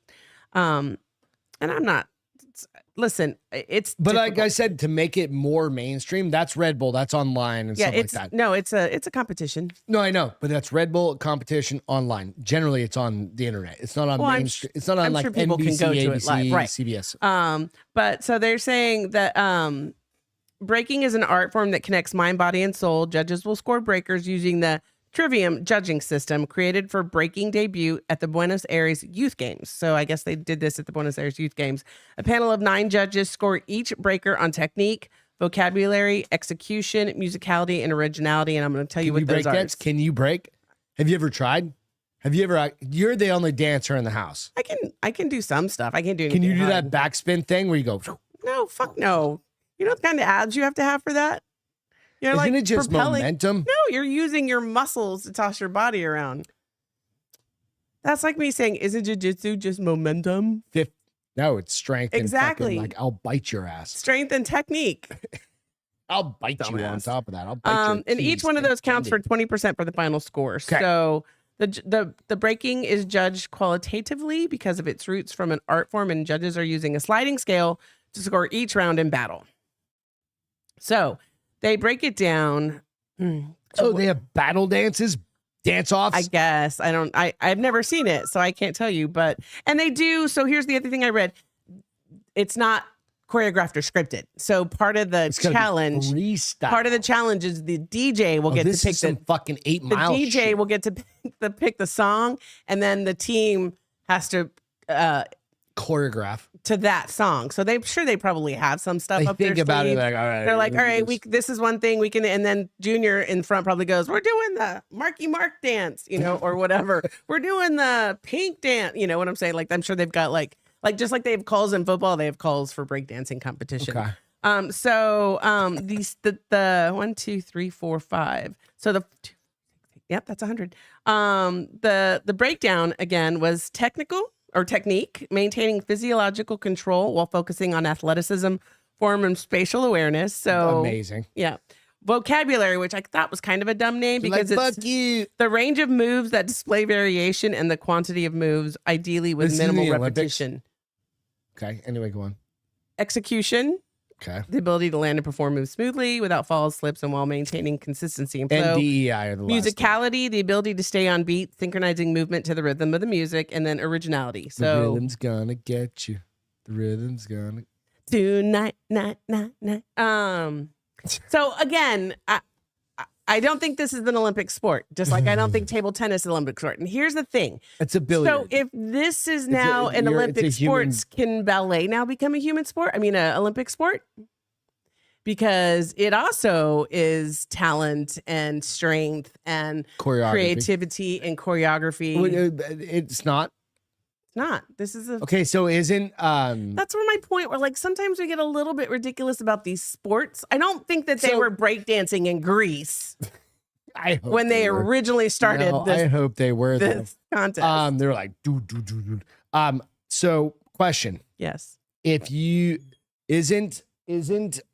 [SPEAKER 3] and I'm not. Listen, it's
[SPEAKER 2] But like
[SPEAKER 3] difficult.
[SPEAKER 2] I said, to make it more mainstream, that's Red Bull. That's online and stuff like that.
[SPEAKER 3] No, it's a competition.
[SPEAKER 2] No, I know, but that's Red Bull competition online. Generally, it's on the internet. It's not on mainstream. It's not on
[SPEAKER 3] I'm
[SPEAKER 2] like
[SPEAKER 3] sure people
[SPEAKER 2] NBC,
[SPEAKER 3] can go to
[SPEAKER 2] ABC,
[SPEAKER 3] it live, right?
[SPEAKER 2] CBS.
[SPEAKER 3] But so they're saying that breaking is an art form that connects mind, body, and soul. Judges will score breakers using the Trivium judging system created for breaking debut at the Buenos Aires Youth Games. So I guess they did this at the Buenos Aires Youth Games. A panel of 9 judges score each breaker on technique, vocabulary, execution, musicality, and originality. And I'm going to tell you what those are.
[SPEAKER 2] Can you break? Have you ever tried? Have you ever? You're the only dancer in the house.
[SPEAKER 3] I can do some stuff. I can't do anything.
[SPEAKER 2] Can you do
[SPEAKER 3] hard.
[SPEAKER 2] that backspin thing where you go?
[SPEAKER 3] No, fuck no. You know what kind of abs you have to have for that? You're
[SPEAKER 2] Isn't
[SPEAKER 3] like
[SPEAKER 2] it just
[SPEAKER 3] propelling.
[SPEAKER 2] momentum?
[SPEAKER 3] No, you're using your muscles to toss your body around. That's like me saying, isn't jiu-jitsu just momentum?
[SPEAKER 2] No, it's strength.
[SPEAKER 3] Exactly.
[SPEAKER 2] And fucking, like, I'll bite your ass.
[SPEAKER 3] Strength and technique.
[SPEAKER 2] I'll bite you on
[SPEAKER 3] Dumbass.
[SPEAKER 2] top of that. I'll bite your
[SPEAKER 3] And each
[SPEAKER 2] teeth
[SPEAKER 3] one of
[SPEAKER 2] and
[SPEAKER 3] those counts for
[SPEAKER 2] tendon.
[SPEAKER 3] 20% for the final score.
[SPEAKER 2] Okay.
[SPEAKER 3] So the breaking is judged qualitatively because of its roots from an art form, and judges are using a sliding scale to score each round in battle. So they break it down.
[SPEAKER 2] Oh, they have battle dances, dance offs.
[SPEAKER 3] I guess I've never seen it, so I can't tell you, and they do. So here's the other thing I read. It's not choreographed or scripted. So part of the challenge, is the DJ will get to pick
[SPEAKER 2] some fucking 8 Mile.
[SPEAKER 3] The DJ
[SPEAKER 2] shit.
[SPEAKER 3] will get to pick the song, and then the team has to
[SPEAKER 2] choreograph
[SPEAKER 3] to that song. So they probably have some stuff
[SPEAKER 2] I
[SPEAKER 3] up their
[SPEAKER 2] think about it
[SPEAKER 3] sleeve.
[SPEAKER 2] like, all right.
[SPEAKER 3] They're like, all right, this is one thing we can, and then Junior in front probably goes, we're doing the Marky Mark dance, or whatever. We're doing the pink dance, you know what I'm saying? Like, I'm sure they've got like just like they have calls in football, they have calls for breakdancing competition.
[SPEAKER 2] Okay.
[SPEAKER 3] The 1, 2, 3, 4, 5. So yep, that's 100. The breakdown again was technique, maintaining physiological control while focusing on athleticism, form, and spatial awareness. So
[SPEAKER 2] amazing.
[SPEAKER 3] Yeah. Vocabulary, which I thought was kind of a dumb name because it's
[SPEAKER 2] fuck you.
[SPEAKER 3] the range of moves that display variation and the quantity of moves, ideally with
[SPEAKER 2] This is
[SPEAKER 3] minimal
[SPEAKER 2] the Olympics?
[SPEAKER 3] repetition.
[SPEAKER 2] Okay. Anyway, go on.
[SPEAKER 3] Execution,
[SPEAKER 2] Okay.
[SPEAKER 3] the ability to land and perform moves smoothly without falls, slips, and while maintaining consistency and flow.
[SPEAKER 2] And DEI are the last.
[SPEAKER 3] Musicality, the ability to stay on beat, synchronizing movement to the rhythm of the music, and then originality.
[SPEAKER 2] The
[SPEAKER 3] So
[SPEAKER 2] rhythm's gonna get you. The rhythm's gonna.
[SPEAKER 3] tonight, night. So again, I don't think this is an Olympic sport. Just like I don't think table tennis is an Olympic sport. And here's the thing.
[SPEAKER 2] It's a billiard.
[SPEAKER 3] So if this is now an Olympic sport, can ballet now become a human sport? I mean, an Olympic sport? Because it also is talent and strength and creativity and choreography.
[SPEAKER 2] It's not.
[SPEAKER 3] Not. This is a
[SPEAKER 2] Okay, so isn't
[SPEAKER 3] That's where my point where like sometimes we get a little bit ridiculous about these sports. I don't think that they were breakdancing in Greece
[SPEAKER 2] I hope
[SPEAKER 3] when they
[SPEAKER 2] were.
[SPEAKER 3] originally started
[SPEAKER 2] No,
[SPEAKER 3] this,
[SPEAKER 2] I hop they were though.
[SPEAKER 3] this contest.
[SPEAKER 2] They're like do. So question.
[SPEAKER 3] Yes.
[SPEAKER 2] If you isn't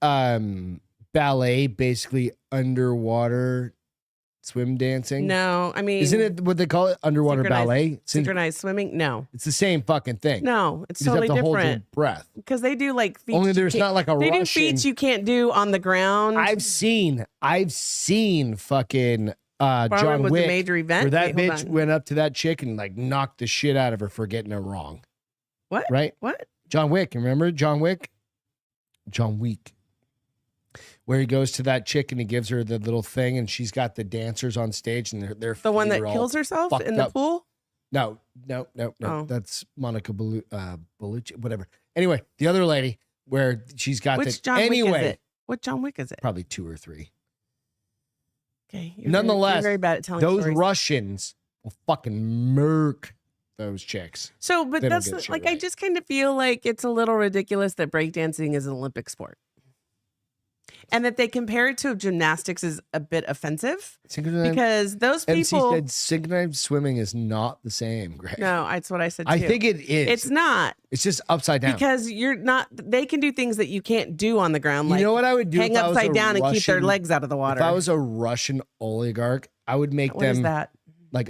[SPEAKER 2] ballet basically underwater swim dancing?
[SPEAKER 3] No, I mean,
[SPEAKER 2] Isn't it what they call it? Underwater ballet?
[SPEAKER 3] Synchronized swimming? No.
[SPEAKER 2] It's the same fucking thing.
[SPEAKER 3] No, it's
[SPEAKER 2] You just
[SPEAKER 3] totally
[SPEAKER 2] have to hold your
[SPEAKER 3] different.
[SPEAKER 2] breath.
[SPEAKER 3] Because they do like feats.
[SPEAKER 2] Only
[SPEAKER 3] you
[SPEAKER 2] there's
[SPEAKER 3] can't-
[SPEAKER 2] not like a
[SPEAKER 3] They do
[SPEAKER 2] Russian.
[SPEAKER 3] feats you can't do on the ground.
[SPEAKER 2] I've seen fucking
[SPEAKER 3] Barman
[SPEAKER 2] John
[SPEAKER 3] was
[SPEAKER 2] Wick
[SPEAKER 3] a major event.
[SPEAKER 2] where that
[SPEAKER 3] Wait, hold
[SPEAKER 2] bitch
[SPEAKER 3] on.
[SPEAKER 2] went up to that chick and like knocked the shit out of her for getting it wrong.
[SPEAKER 3] What?
[SPEAKER 2] Right?
[SPEAKER 3] What?
[SPEAKER 2] John Wick, remember John Wick? John Wick. Where he goes to that chick and he gives her the little thing and she's got the dancers on stage and they're
[SPEAKER 3] The one
[SPEAKER 2] feet
[SPEAKER 3] that
[SPEAKER 2] are all
[SPEAKER 3] kills herself
[SPEAKER 2] fucked
[SPEAKER 3] in the
[SPEAKER 2] up.
[SPEAKER 3] pool?
[SPEAKER 2] No.
[SPEAKER 3] Oh.
[SPEAKER 2] That's Monica Bellucci, whatever. Anyway, the other lady where she's got
[SPEAKER 3] Which
[SPEAKER 2] the
[SPEAKER 3] John Wick is
[SPEAKER 2] anyway,
[SPEAKER 3] it? What John Wick is it?
[SPEAKER 2] probably 2 or 3.
[SPEAKER 3] Okay.
[SPEAKER 2] Nonetheless,
[SPEAKER 3] you're very bad at telling
[SPEAKER 2] those
[SPEAKER 3] stories.
[SPEAKER 2] Russians will fucking murk those chicks.
[SPEAKER 3] So, but
[SPEAKER 2] They don't
[SPEAKER 3] that's
[SPEAKER 2] get shit
[SPEAKER 3] like, I
[SPEAKER 2] right.
[SPEAKER 3] just kind of feel like it's a little ridiculous that breakdancing is an Olympic sport. And that they compare it to gymnastics is a bit offensive because those
[SPEAKER 2] MC
[SPEAKER 3] people.
[SPEAKER 2] said synchronized swimming is not the same, Greg.
[SPEAKER 3] No, that's what I said too.
[SPEAKER 2] I think it is.
[SPEAKER 3] It's not.
[SPEAKER 2] It's just upside down.
[SPEAKER 3] Because you're not, they can do things that you can't do on the ground.
[SPEAKER 2] You
[SPEAKER 3] Like
[SPEAKER 2] know what I would do?
[SPEAKER 3] hang
[SPEAKER 2] if I was
[SPEAKER 3] upside
[SPEAKER 2] a
[SPEAKER 3] down and keep their
[SPEAKER 2] Russian-
[SPEAKER 3] legs out of the water.
[SPEAKER 2] If I was a Russian oligarch, I would make
[SPEAKER 3] What is
[SPEAKER 2] them
[SPEAKER 3] that?
[SPEAKER 2] like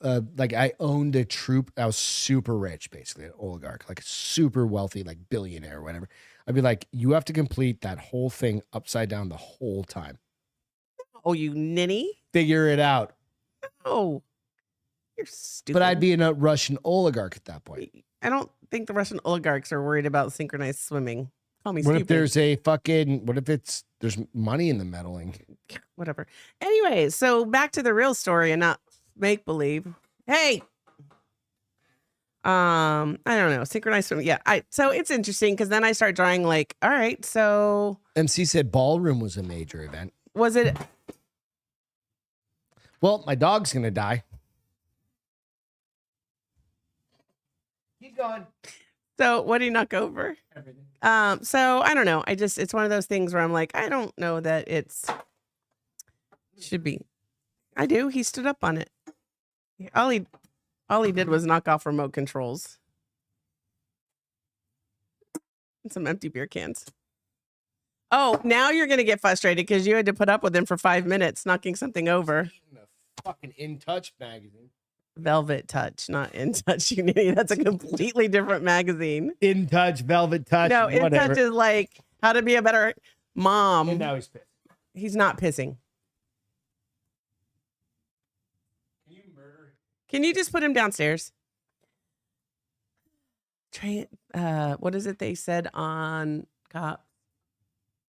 [SPEAKER 2] like I owned a troop. I was super rich, basically an oligarch, like super wealthy, like billionaire or whatever. I'd be like, you have to complete that whole thing upside down the whole time.
[SPEAKER 3] Oh, you ninny?
[SPEAKER 2] Figure it out.
[SPEAKER 3] Oh, you're stupid.
[SPEAKER 2] But I'd be a Russian oligarch at that point.
[SPEAKER 3] I don't think the Russian oligarchs are worried about synchronized swimming. Call me
[SPEAKER 2] What
[SPEAKER 3] stupid.
[SPEAKER 2] if there's a fucking, what if there's money in the meddling?
[SPEAKER 3] Whatever. Anyway, so back to the real story and not make believe. Hey. I don't know. Synchronized swimming. Yeah. So it's interesting because then I start drawing like, all right, so
[SPEAKER 2] MC said ballroom was a major event.
[SPEAKER 3] was it?
[SPEAKER 2] Well, my dog's going to die. Keep going.
[SPEAKER 3] So what did he knock over?
[SPEAKER 2] Everything.
[SPEAKER 3] So I don't know. It's one of those things where I'm like, I don't know that should be. I do. He stood up on it. All he did was knock off remote controls. And some empty beer cans. Oh, now you're going to get frustrated because you had to put up with him for 5 minutes, knocking something over.
[SPEAKER 2] Fucking In Touch magazine.
[SPEAKER 3] Velvet Touch, not In Touch. You know, that's a completely different magazine.
[SPEAKER 2] In Touch, Velvet Touch.
[SPEAKER 3] No, In
[SPEAKER 2] whatever.
[SPEAKER 3] Touch is like how to be a better mom.
[SPEAKER 2] And now he's pissed.
[SPEAKER 3] He's not pissing.
[SPEAKER 2] Can you murder him?
[SPEAKER 3] Can you just put him downstairs? What is it they said on Cop?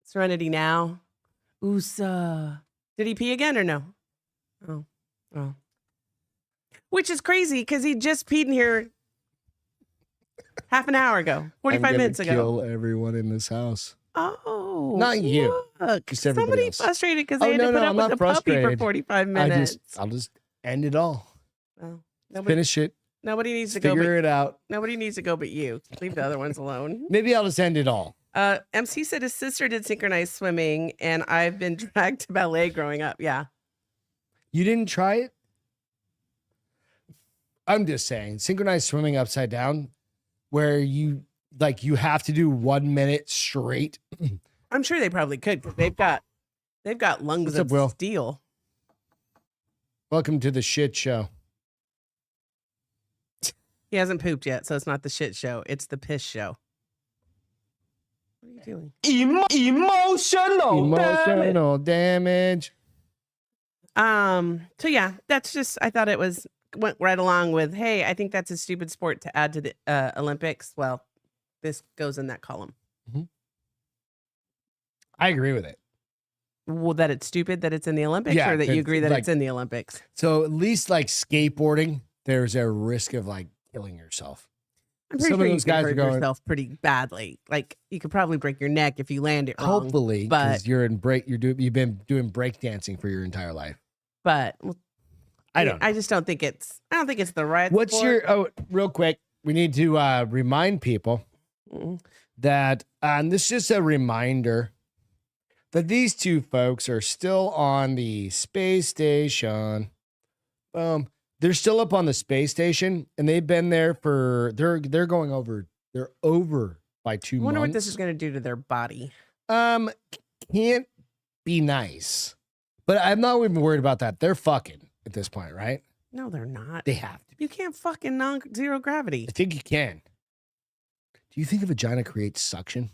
[SPEAKER 3] Serenity Now. Oosa. Did he pee again or no? Oh. Which is crazy because he just peed in here half an hour ago, 45 minutes ago.
[SPEAKER 2] Kill everyone in this house.
[SPEAKER 3] Oh,
[SPEAKER 2] Not you.
[SPEAKER 3] Look,
[SPEAKER 2] Just everybody
[SPEAKER 3] somebody
[SPEAKER 2] else.
[SPEAKER 3] frustrated because
[SPEAKER 2] Oh,
[SPEAKER 3] they had to
[SPEAKER 2] no,
[SPEAKER 3] put
[SPEAKER 2] no,
[SPEAKER 3] up
[SPEAKER 2] I'm
[SPEAKER 3] with
[SPEAKER 2] not
[SPEAKER 3] the puppy for
[SPEAKER 2] frustrated.
[SPEAKER 3] 45 minutes.
[SPEAKER 2] I'll just end it all.
[SPEAKER 3] Well, nobody,
[SPEAKER 2] Finish it.
[SPEAKER 3] nobody needs to go.
[SPEAKER 2] Figure it out.
[SPEAKER 3] Nobody needs to go but you. Leave the other ones alone.
[SPEAKER 2] Maybe I'll just end it all.
[SPEAKER 3] MC said his sister did synchronized swimming, and I've been dragged to ballet growing up. Yeah.
[SPEAKER 2] You didn't try it? I'm just saying, synchronized swimming upside down, where you have to do 1 minute straight.
[SPEAKER 3] I'm sure they probably could. 'Cause they've got lungs
[SPEAKER 2] What's up,
[SPEAKER 3] of
[SPEAKER 2] Will?
[SPEAKER 3] steel.
[SPEAKER 2] Welcome to the shit show.
[SPEAKER 3] He hasn't pooped yet, so it's not the shit show. It's the piss show. What are you doing?
[SPEAKER 2] Emotional damage.
[SPEAKER 3] So yeah, that's just, I thought it went right along with, hey, I think that's a stupid sport to add to the Olympics. Well, this goes in that column.
[SPEAKER 2] I agree with it.
[SPEAKER 3] Well, that it's stupid that it's in the Olympics,
[SPEAKER 2] Yeah,
[SPEAKER 3] or that you agree that
[SPEAKER 2] like-
[SPEAKER 3] it's in the Olympics.
[SPEAKER 2] So at least like skateboarding, there's a risk of like killing yourself.
[SPEAKER 3] I'm pretty
[SPEAKER 2] Some
[SPEAKER 3] sure
[SPEAKER 2] of
[SPEAKER 3] you
[SPEAKER 2] those
[SPEAKER 3] could
[SPEAKER 2] guys are
[SPEAKER 3] hurt
[SPEAKER 2] going-
[SPEAKER 3] yourself pretty badly. Like you could probably break your neck if you land it wrong.
[SPEAKER 2] Hopefully,
[SPEAKER 3] but
[SPEAKER 2] because you've been doing break dancing for your entire life.
[SPEAKER 3] well,
[SPEAKER 2] I don't know.
[SPEAKER 3] I just don't think it's the right.
[SPEAKER 2] What's
[SPEAKER 3] sport.
[SPEAKER 2] real quick, we need to remind people
[SPEAKER 3] Mhm.
[SPEAKER 2] that, and this is just a reminder that these two folks are still on the space station. They're still up on the space station, and they've been there they're going over. They're over by 2
[SPEAKER 3] I
[SPEAKER 2] months.
[SPEAKER 3] wonder what this is going to do to their body.
[SPEAKER 2] Can't be nice, but I'm not even worried about that. They're fucking at this point, right?
[SPEAKER 3] No, they're not.
[SPEAKER 2] They have to.
[SPEAKER 3] You can't fucking zero gravity.
[SPEAKER 2] I think you can. Do you think a vagina creates suction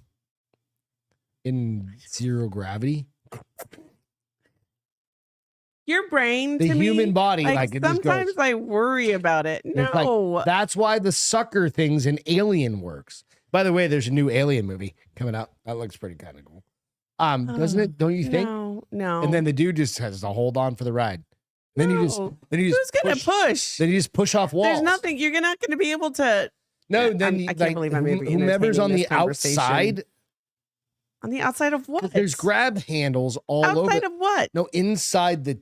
[SPEAKER 2] in zero gravity?
[SPEAKER 3] Your brain,
[SPEAKER 2] The
[SPEAKER 3] to me,
[SPEAKER 2] human body, like it just
[SPEAKER 3] sometimes
[SPEAKER 2] goes.
[SPEAKER 3] I worry about it.
[SPEAKER 2] It's like,
[SPEAKER 3] No,
[SPEAKER 2] that's why the sucker things in Alien works. By the way, there's a new Alien movie coming out. That looks pretty kind of cool. Doesn't it? Don't you think?
[SPEAKER 3] No.
[SPEAKER 2] And then the dude just has to hold on for the ride. Then you just
[SPEAKER 3] who's gonna push?
[SPEAKER 2] Then you just push off walls.
[SPEAKER 3] There's nothing. You're not going to be able to.
[SPEAKER 2] No, then
[SPEAKER 3] I can't believe I'm able to
[SPEAKER 2] whomever's on
[SPEAKER 3] entertain
[SPEAKER 2] the
[SPEAKER 3] this conversation.
[SPEAKER 2] outside.
[SPEAKER 3] On the outside of what?
[SPEAKER 2] There's grab handles all over.
[SPEAKER 3] outside of what?
[SPEAKER 2] No, inside the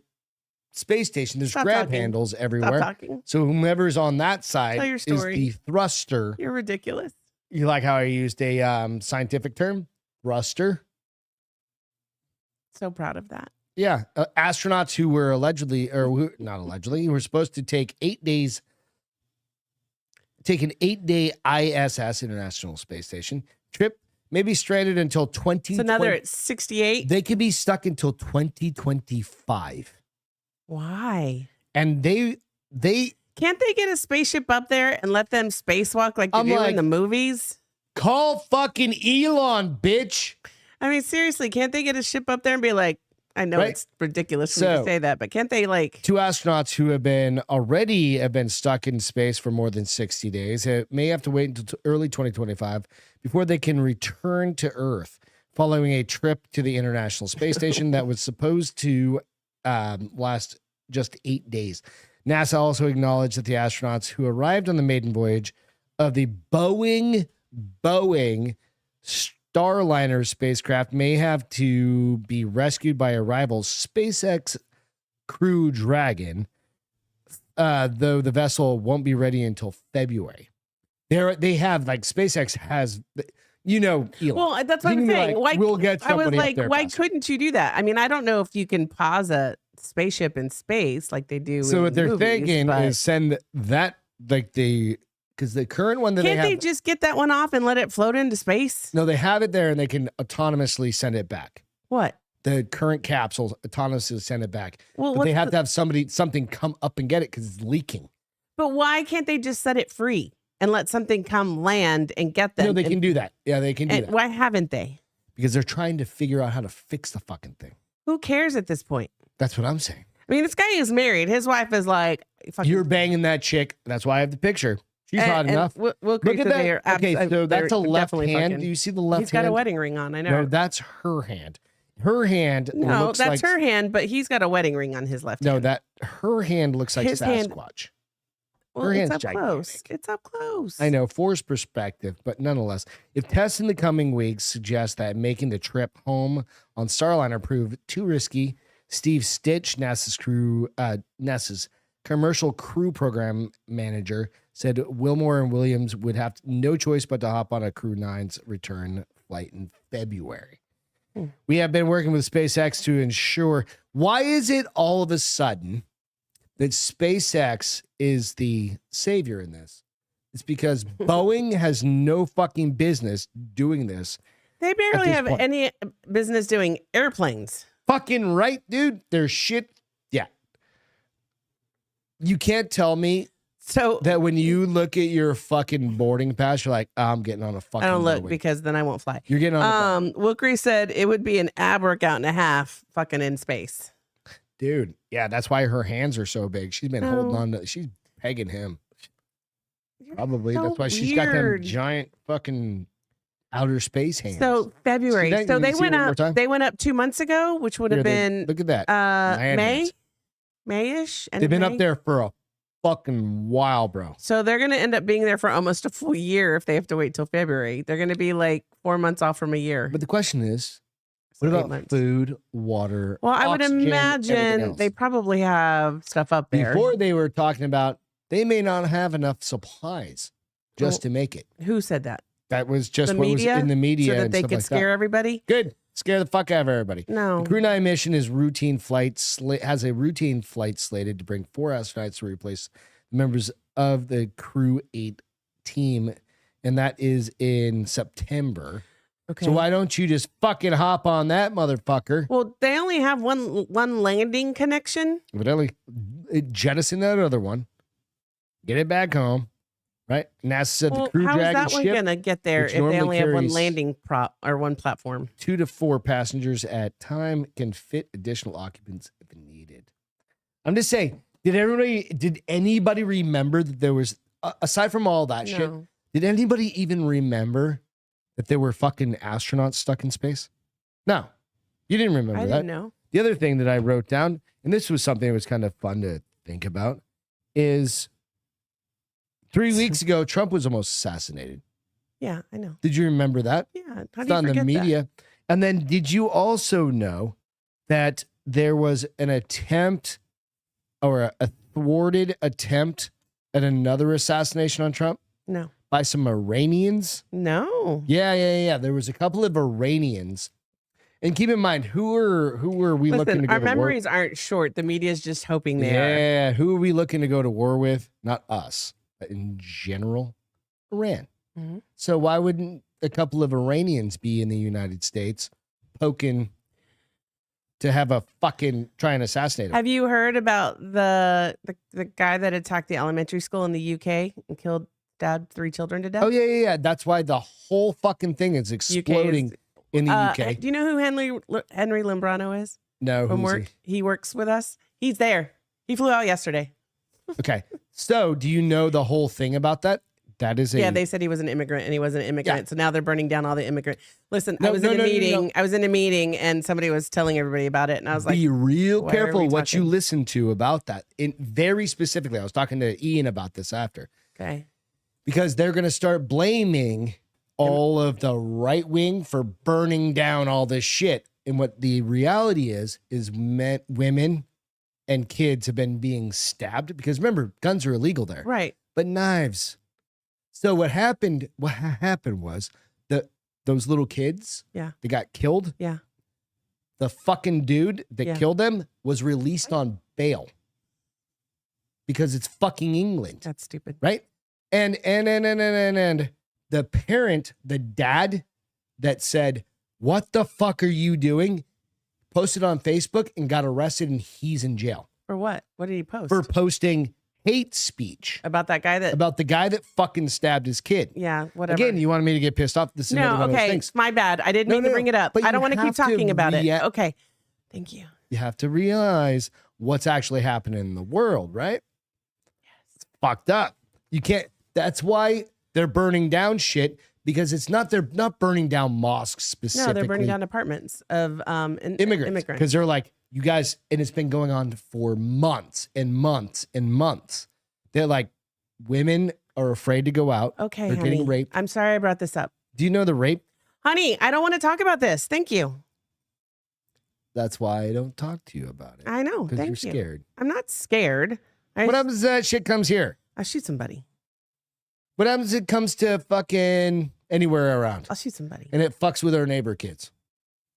[SPEAKER 2] space station, there's
[SPEAKER 3] Stop
[SPEAKER 2] grab
[SPEAKER 3] talking.
[SPEAKER 2] handles
[SPEAKER 3] Stop
[SPEAKER 2] everywhere.
[SPEAKER 3] talking.
[SPEAKER 2] So whomever's on that side
[SPEAKER 3] Tell your
[SPEAKER 2] is
[SPEAKER 3] story.
[SPEAKER 2] the thruster.
[SPEAKER 3] You're ridiculous.
[SPEAKER 2] You like how I used a scientific term? Thruster.
[SPEAKER 3] So proud of that.
[SPEAKER 2] Yeah. Astronauts who were allegedly, or not allegedly, who were supposed to take 8 days, take an 8-day ISS, International Space Station, trip, maybe stranded until 2020.
[SPEAKER 3] So now they're at 68.
[SPEAKER 2] They could be stuck until 2025.
[SPEAKER 3] Why?
[SPEAKER 2] And they
[SPEAKER 3] Can't they get a spaceship up there and let them spacewalk like they
[SPEAKER 2] I'm
[SPEAKER 3] do
[SPEAKER 2] like-
[SPEAKER 3] in the movies?
[SPEAKER 2] call fucking Elon, bitch.
[SPEAKER 3] I mean, seriously, can't they get a ship up there and be like, I know
[SPEAKER 2] Right.
[SPEAKER 3] it's ridiculous for me to
[SPEAKER 2] So-
[SPEAKER 3] say that, but can't they like,
[SPEAKER 2] 2 astronauts who have been stuck in space for more than 60 days may have to wait until early 2025 before they can return to Earth following a trip to the International Space Station that was supposed to last just 8 days. NASA also acknowledged that the astronauts who arrived on the maiden voyage of the Boeing Starliner spacecraft may have to be rescued by a rival SpaceX Crew Dragon, though the vessel won't be ready until February. They have like SpaceX has, Elon.
[SPEAKER 3] well, that's what
[SPEAKER 2] He
[SPEAKER 3] I'm
[SPEAKER 2] can be
[SPEAKER 3] saying.
[SPEAKER 2] like,
[SPEAKER 3] Why,
[SPEAKER 2] we'll get
[SPEAKER 3] I was
[SPEAKER 2] somebody up
[SPEAKER 3] like,
[SPEAKER 2] there
[SPEAKER 3] why
[SPEAKER 2] faster.
[SPEAKER 3] couldn't you do that? I mean, I don't know if you can pause a spaceship in space like they do.
[SPEAKER 2] So
[SPEAKER 3] in
[SPEAKER 2] what they're
[SPEAKER 3] movies,
[SPEAKER 2] thinking
[SPEAKER 3] but
[SPEAKER 2] is send that because the current one that
[SPEAKER 3] can't
[SPEAKER 2] they
[SPEAKER 3] they
[SPEAKER 2] have,
[SPEAKER 3] just get that one off and let it float into space?
[SPEAKER 2] no, they have it there and they can autonomously send it back.
[SPEAKER 3] What?
[SPEAKER 2] The current capsules autonomously send it back.
[SPEAKER 3] Well,
[SPEAKER 2] But they
[SPEAKER 3] what's
[SPEAKER 2] have to have something come up and get it because it's leaking.
[SPEAKER 3] but why can't they just set it free and let something come land and get them?
[SPEAKER 2] No, they
[SPEAKER 3] and,
[SPEAKER 2] can do that. Yeah, they can do
[SPEAKER 3] and
[SPEAKER 2] that
[SPEAKER 3] why haven't they?
[SPEAKER 2] because they're trying to figure out how to fix the fucking thing.
[SPEAKER 3] Who cares at this point?
[SPEAKER 2] That's what I'm saying.
[SPEAKER 3] I mean, this guy is married. His wife is like, fucking,
[SPEAKER 2] You're banging that chick. That's why I have the picture. She's
[SPEAKER 3] and-
[SPEAKER 2] hot
[SPEAKER 3] and
[SPEAKER 2] enough.
[SPEAKER 3] We'll
[SPEAKER 2] Look
[SPEAKER 3] agree
[SPEAKER 2] at
[SPEAKER 3] that they are
[SPEAKER 2] that. Okay, so that's a
[SPEAKER 3] they're
[SPEAKER 2] left
[SPEAKER 3] definitely
[SPEAKER 2] hand.
[SPEAKER 3] fucking-
[SPEAKER 2] Do you see the left
[SPEAKER 3] He's got
[SPEAKER 2] hand?
[SPEAKER 3] a wedding ring on. I know.
[SPEAKER 2] No, that's her hand. Her hand
[SPEAKER 3] No,
[SPEAKER 2] looks
[SPEAKER 3] that's
[SPEAKER 2] like
[SPEAKER 3] her hand, but he's got a wedding ring on his left
[SPEAKER 2] no.
[SPEAKER 3] hand.
[SPEAKER 2] That her hand looks like
[SPEAKER 3] His hand-
[SPEAKER 2] Sasquatch.
[SPEAKER 3] well,
[SPEAKER 2] her
[SPEAKER 3] it's
[SPEAKER 2] hand's
[SPEAKER 3] up close.
[SPEAKER 2] gigantic.
[SPEAKER 3] It's up close.
[SPEAKER 2] I know, forced perspective, but nonetheless, if tests in the coming weeks suggest that making the trip home on Starliner proved too risky, Steve Stitch, NASA's commercial crew program manager, said Wilmore and Williams would have no choice but to hop on a Crew 9's return flight in February. We have been working with SpaceX to ensure. Why is it all of a sudden that SpaceX is the savior in this? It's because Boeing has no fucking business doing this.
[SPEAKER 3] They barely
[SPEAKER 2] this
[SPEAKER 3] have
[SPEAKER 2] point.
[SPEAKER 3] any business doing airplanes.
[SPEAKER 2] Fucking right, dude. There's shit. Yeah. You can't tell me
[SPEAKER 3] So
[SPEAKER 2] that when you look at your fucking boarding pass, you're like, I'm getting on a fucking
[SPEAKER 3] I don't look
[SPEAKER 2] Boeing.
[SPEAKER 3] because then I won't fly.
[SPEAKER 2] You're getting on a
[SPEAKER 3] Wilkery said it would be an ab workout and a half fucking in space.
[SPEAKER 2] dude. Yeah, that's why her hands are so big. She's been holding on to, she's pegging him. Probably.
[SPEAKER 3] so
[SPEAKER 2] That's why she's got them
[SPEAKER 3] weird.
[SPEAKER 2] giant fucking outer space hands.
[SPEAKER 3] So February.
[SPEAKER 2] See that?
[SPEAKER 3] So
[SPEAKER 2] You
[SPEAKER 3] they
[SPEAKER 2] see it
[SPEAKER 3] went
[SPEAKER 2] one more
[SPEAKER 3] up.
[SPEAKER 2] time?
[SPEAKER 3] They went up 2 months ago, which would
[SPEAKER 2] Here,
[SPEAKER 3] have been
[SPEAKER 2] look at that.
[SPEAKER 3] May,
[SPEAKER 2] hands.
[SPEAKER 3] Mayish.
[SPEAKER 2] They've been up there for a fucking while, bro.
[SPEAKER 3] So they're going to end up being there for almost a full year if they have to wait till February. They're going to be like 4 months off from a year.
[SPEAKER 2] But the question is,
[SPEAKER 3] So
[SPEAKER 2] what
[SPEAKER 3] 8
[SPEAKER 2] about
[SPEAKER 3] months.
[SPEAKER 2] food, water?
[SPEAKER 3] Well, I would
[SPEAKER 2] oxygen, everything
[SPEAKER 3] imagine
[SPEAKER 2] else?
[SPEAKER 3] they probably have stuff up there.
[SPEAKER 2] Before they were talking about they may not have enough supplies just to make it.
[SPEAKER 3] Who said that?
[SPEAKER 2] That was just
[SPEAKER 3] The
[SPEAKER 2] what
[SPEAKER 3] media?
[SPEAKER 2] was in the media
[SPEAKER 3] So that
[SPEAKER 2] and
[SPEAKER 3] they
[SPEAKER 2] stuff
[SPEAKER 3] could
[SPEAKER 2] like
[SPEAKER 3] scare
[SPEAKER 2] that.
[SPEAKER 3] everybody?
[SPEAKER 2] Good, scare the fuck out of everybody.
[SPEAKER 3] No.
[SPEAKER 2] The Crew 9 mission is has a routine flight slated to bring 4 astronauts to replace members of the Crew 8 team, and that is in September.
[SPEAKER 3] Okay.
[SPEAKER 2] So why don't you just fucking hop on that motherfucker?
[SPEAKER 3] Well, they only have one landing connection.
[SPEAKER 2] Evidently, jettison that other one, get it back home, right? NASA said
[SPEAKER 3] Well,
[SPEAKER 2] the Crew
[SPEAKER 3] how is
[SPEAKER 2] Dragon
[SPEAKER 3] that one
[SPEAKER 2] ship,
[SPEAKER 3] going to get there
[SPEAKER 2] which
[SPEAKER 3] if they
[SPEAKER 2] normally
[SPEAKER 3] only have one
[SPEAKER 2] carries-
[SPEAKER 3] landing prop or one platform?
[SPEAKER 2] 2 to 4 passengers at time, can fit additional occupants if needed. I'm just saying, did anybody remember that there was, aside from all that shit,
[SPEAKER 3] No.
[SPEAKER 2] did anybody even remember that there were fucking astronauts stuck in space? No, you didn't remember
[SPEAKER 3] I
[SPEAKER 2] that.
[SPEAKER 3] didn't know.
[SPEAKER 2] The other thing that I wrote down, and this was something that was kind of fun to think about, is 3 weeks ago, Trump was almost assassinated.
[SPEAKER 3] Yeah, I know.
[SPEAKER 2] Did you remember that?
[SPEAKER 3] Yeah. How
[SPEAKER 2] It's
[SPEAKER 3] do you
[SPEAKER 2] on the
[SPEAKER 3] forget that?
[SPEAKER 2] media. And then did you also know that there was an attempt or a thwarted attempt at another assassination on Trump
[SPEAKER 3] No.
[SPEAKER 2] by some Iranians?
[SPEAKER 3] No.
[SPEAKER 2] Yeah. There was a couple of Iranians. And keep in mind, who are we looking to go
[SPEAKER 3] our
[SPEAKER 2] to war?
[SPEAKER 3] memories aren't short. The media is just hoping they are.
[SPEAKER 2] Yeah, who are we looking to go to war with? Not us, but in general, Iran.
[SPEAKER 3] Mm-hmm.
[SPEAKER 2] So why wouldn't a couple of Iranians be in the United States poking to have a fucking try and assassinate him?
[SPEAKER 3] Have you heard about the guy that attacked the elementary school in the UK and stabbed 3 children to death?
[SPEAKER 2] Oh yeah. That's why the whole fucking thing is exploding in the UK.
[SPEAKER 3] Do you know who Henry Limbrano is?
[SPEAKER 2] No,
[SPEAKER 3] From
[SPEAKER 2] who's
[SPEAKER 3] work, he works with us. He's there. He flew out yesterday.
[SPEAKER 2] Okay, so do you know the whole thing about that? That is
[SPEAKER 3] Yeah, they said he was an immigrant and he wasn't an immigrant.
[SPEAKER 2] Yeah.
[SPEAKER 3] So now they're burning down all the immigrant. Listen,
[SPEAKER 2] No,
[SPEAKER 3] I was
[SPEAKER 2] no,
[SPEAKER 3] in a
[SPEAKER 2] no, no,
[SPEAKER 3] meeting.
[SPEAKER 2] no.
[SPEAKER 3] I was in a meeting and somebody was telling everybody about it. And I was like,
[SPEAKER 2] be real
[SPEAKER 3] why are
[SPEAKER 2] careful
[SPEAKER 3] we
[SPEAKER 2] what you
[SPEAKER 3] talking?
[SPEAKER 2] listen to about that. Very specifically, I was talking to Ian about this after.
[SPEAKER 3] okay.
[SPEAKER 2] Because they're going to start blaming all of the right wing for burning down all this shit. And what the reality is men, women and kids have been being stabbed because remember, guns are illegal there,
[SPEAKER 3] Right.
[SPEAKER 2] but knives. So what happened was that those little kids,
[SPEAKER 3] Yeah.
[SPEAKER 2] they got killed.
[SPEAKER 3] Yeah.
[SPEAKER 2] The fucking dude that
[SPEAKER 3] Yeah.
[SPEAKER 2] killed them was released on bail because it's fucking England.
[SPEAKER 3] That's stupid.
[SPEAKER 2] Right? And the parent, the dad that said, "What the fuck are you doing?" posted on Facebook and got arrested and he's in jail
[SPEAKER 3] For what? What did he post?
[SPEAKER 2] for posting hate speech
[SPEAKER 3] about that guy that.
[SPEAKER 2] about the guy that fucking stabbed his kid.
[SPEAKER 3] Yeah. Whatever.
[SPEAKER 2] Again, you wanted me to get pissed off. This is another
[SPEAKER 3] no.
[SPEAKER 2] one of those
[SPEAKER 3] Okay.
[SPEAKER 2] things.
[SPEAKER 3] My bad. I didn't
[SPEAKER 2] No,
[SPEAKER 3] mean
[SPEAKER 2] no,
[SPEAKER 3] to bring it up.
[SPEAKER 2] but
[SPEAKER 3] I don't
[SPEAKER 2] you
[SPEAKER 3] want to keep
[SPEAKER 2] have to
[SPEAKER 3] talking about it.
[SPEAKER 2] rea-
[SPEAKER 3] Okay. Thank you.
[SPEAKER 2] You have to realize what's actually happening in the world, right? It's fucked up. You can't. That's why they're burning down shit because they're not burning down mosques specifically.
[SPEAKER 3] No, they're burning down apartments of
[SPEAKER 2] immigrants because they're like, you guys, and it's been going on for months and months and months. They're like, women are afraid to go out.
[SPEAKER 3] Okay,
[SPEAKER 2] they're
[SPEAKER 3] honey.
[SPEAKER 2] getting raped.
[SPEAKER 3] I'm sorry I brought this up.
[SPEAKER 2] Do you know the rape?
[SPEAKER 3] Honey, I don't want to talk about this. Thank you.
[SPEAKER 2] That's why I don't talk to you about it.
[SPEAKER 3] I know.
[SPEAKER 2] Because
[SPEAKER 3] Thank
[SPEAKER 2] you're
[SPEAKER 3] you.
[SPEAKER 2] scared.
[SPEAKER 3] I'm not scared.
[SPEAKER 2] What happens if that shit comes here?
[SPEAKER 3] I'll shoot somebody.
[SPEAKER 2] What happens if it comes to fucking anywhere around
[SPEAKER 3] I'll shoot somebody.
[SPEAKER 2] and it fucks with our neighbor kids?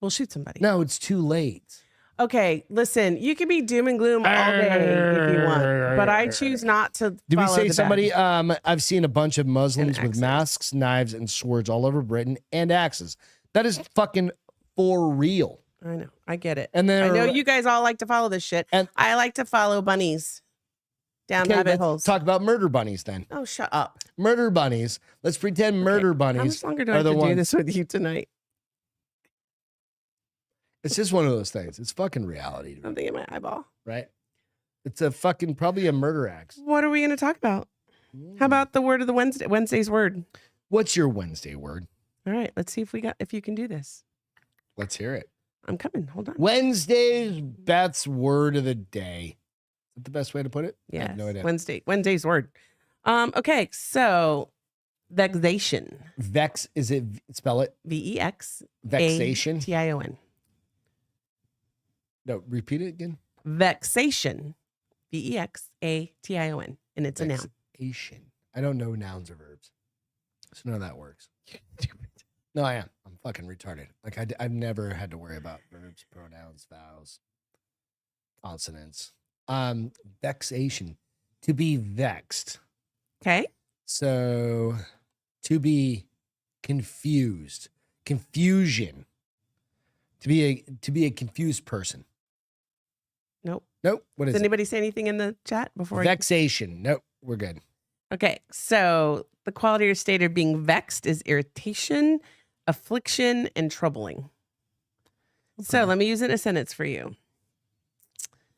[SPEAKER 3] We'll shoot somebody.
[SPEAKER 2] No, it's too late.
[SPEAKER 3] Okay, listen, you can be doom and gloom all day if you want, but I choose not to.
[SPEAKER 2] Did we
[SPEAKER 3] follow
[SPEAKER 2] say
[SPEAKER 3] the
[SPEAKER 2] somebody?
[SPEAKER 3] bad.
[SPEAKER 2] I've seen a bunch of Muslims
[SPEAKER 3] And
[SPEAKER 2] with
[SPEAKER 3] axes.
[SPEAKER 2] masks, knives, and swords all over Britain and axes. That is fucking for real.
[SPEAKER 3] I know. I get it.
[SPEAKER 2] And then
[SPEAKER 3] I know you guys all like to follow this shit.
[SPEAKER 2] And-
[SPEAKER 3] I like to follow bunnies down
[SPEAKER 2] Okay,
[SPEAKER 3] rabbit
[SPEAKER 2] let's
[SPEAKER 3] holes.
[SPEAKER 2] talk about murder bunnies then.
[SPEAKER 3] Oh, shut up.
[SPEAKER 2] Murder bunnies. Let's pretend murder
[SPEAKER 3] How
[SPEAKER 2] bunnies
[SPEAKER 3] much longer do I
[SPEAKER 2] are
[SPEAKER 3] have
[SPEAKER 2] the
[SPEAKER 3] to do
[SPEAKER 2] ones.
[SPEAKER 3] this with you tonight?
[SPEAKER 2] It's just one of those things. It's fucking reality,
[SPEAKER 3] Something in my eyeball.
[SPEAKER 2] right? It's a fucking probably a murder axe.
[SPEAKER 3] What are we going to talk about? How about the word of the Wednesday's word?
[SPEAKER 2] What's your Wednesday word?
[SPEAKER 3] All right, let's see if you can do this.
[SPEAKER 2] Let's hear it.
[SPEAKER 3] I'm coming. Hold on.
[SPEAKER 2] Wednesday's Beth's word of the day. Is that the best way to put it? I
[SPEAKER 3] Yes.
[SPEAKER 2] have no idea.
[SPEAKER 3] Wednesday's word. Okay, so vexation.
[SPEAKER 2] Vex, is it, spell it?
[SPEAKER 3] VEX
[SPEAKER 2] Vexation?
[SPEAKER 3] TION.
[SPEAKER 2] No, repeat it again.
[SPEAKER 3] Vexation. VEXATION. And it's a noun.
[SPEAKER 2] Vexation. I don't know nouns or verbs. So none of that works. No, I am. I'm fucking retarded. Like I've never had to worry about verbs, pronouns, vowels, consonants. Vexation. To be vexed.
[SPEAKER 3] Okay.
[SPEAKER 2] So to be confused. Confusion. To be a confused person.
[SPEAKER 3] Nope.
[SPEAKER 2] Nope. What is
[SPEAKER 3] Does
[SPEAKER 2] it?
[SPEAKER 3] anybody say anything in the chat before?
[SPEAKER 2] Vexation. Nope. We're good.
[SPEAKER 3] Okay. So the quality or state of being vexed is irritation, affliction, and troubling. So
[SPEAKER 2] Okay.
[SPEAKER 3] let me use it in a sentence for you.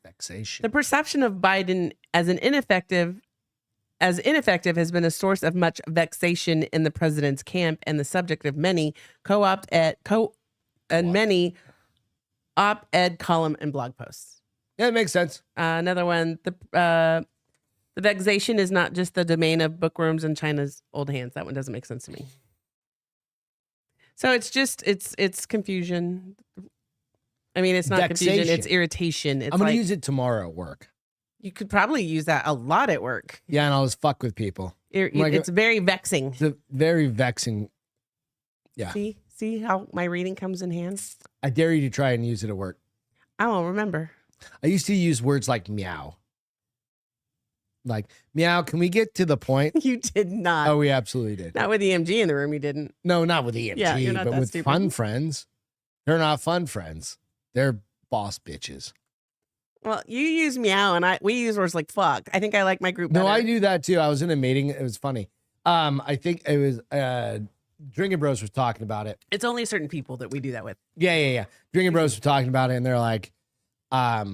[SPEAKER 2] Vexation.
[SPEAKER 3] The perception of Biden as ineffective has been a source of much vexation in the president's camp and the subject of many many op-ed column and blog posts.
[SPEAKER 2] Yeah, it makes sense.
[SPEAKER 3] Another one, the vexation is not just the domain of bookworms in China's old hands. That one doesn't make sense to me. So it's just it's confusion. I mean, it's not confusion, it's
[SPEAKER 2] Vexation.
[SPEAKER 3] irritation. It's
[SPEAKER 2] I'm going
[SPEAKER 3] like,
[SPEAKER 2] to use it tomorrow at work.
[SPEAKER 3] You could probably use that a lot at work.
[SPEAKER 2] Yeah, and I'll just fuck with people.
[SPEAKER 3] It's very vexing.
[SPEAKER 2] It's a very vexing. Yeah.
[SPEAKER 3] See how my reading comes in hands?
[SPEAKER 2] I dare you to try and use it at work.
[SPEAKER 3] I won't remember.
[SPEAKER 2] I used to use words like meow. Like, meow, can we get to the point?
[SPEAKER 3] You did not.
[SPEAKER 2] Oh, we absolutely did.
[SPEAKER 3] Not with EMG in the room, you didn't.
[SPEAKER 2] No, not with EMG,
[SPEAKER 3] Yeah, you're not
[SPEAKER 2] but
[SPEAKER 3] that
[SPEAKER 2] with
[SPEAKER 3] stupid.
[SPEAKER 2] fun friends. They're not fun friends. They're boss bitches.
[SPEAKER 3] Well, you use meow and we use words like fuck. I think I like my group better.
[SPEAKER 2] No, I do that too. I was in a meeting. It was funny. I think it was Drinking Bros was talking about it.
[SPEAKER 3] It's only certain people that we do that with.
[SPEAKER 2] Yeah. Drinking Bros were talking about it, and they're like, I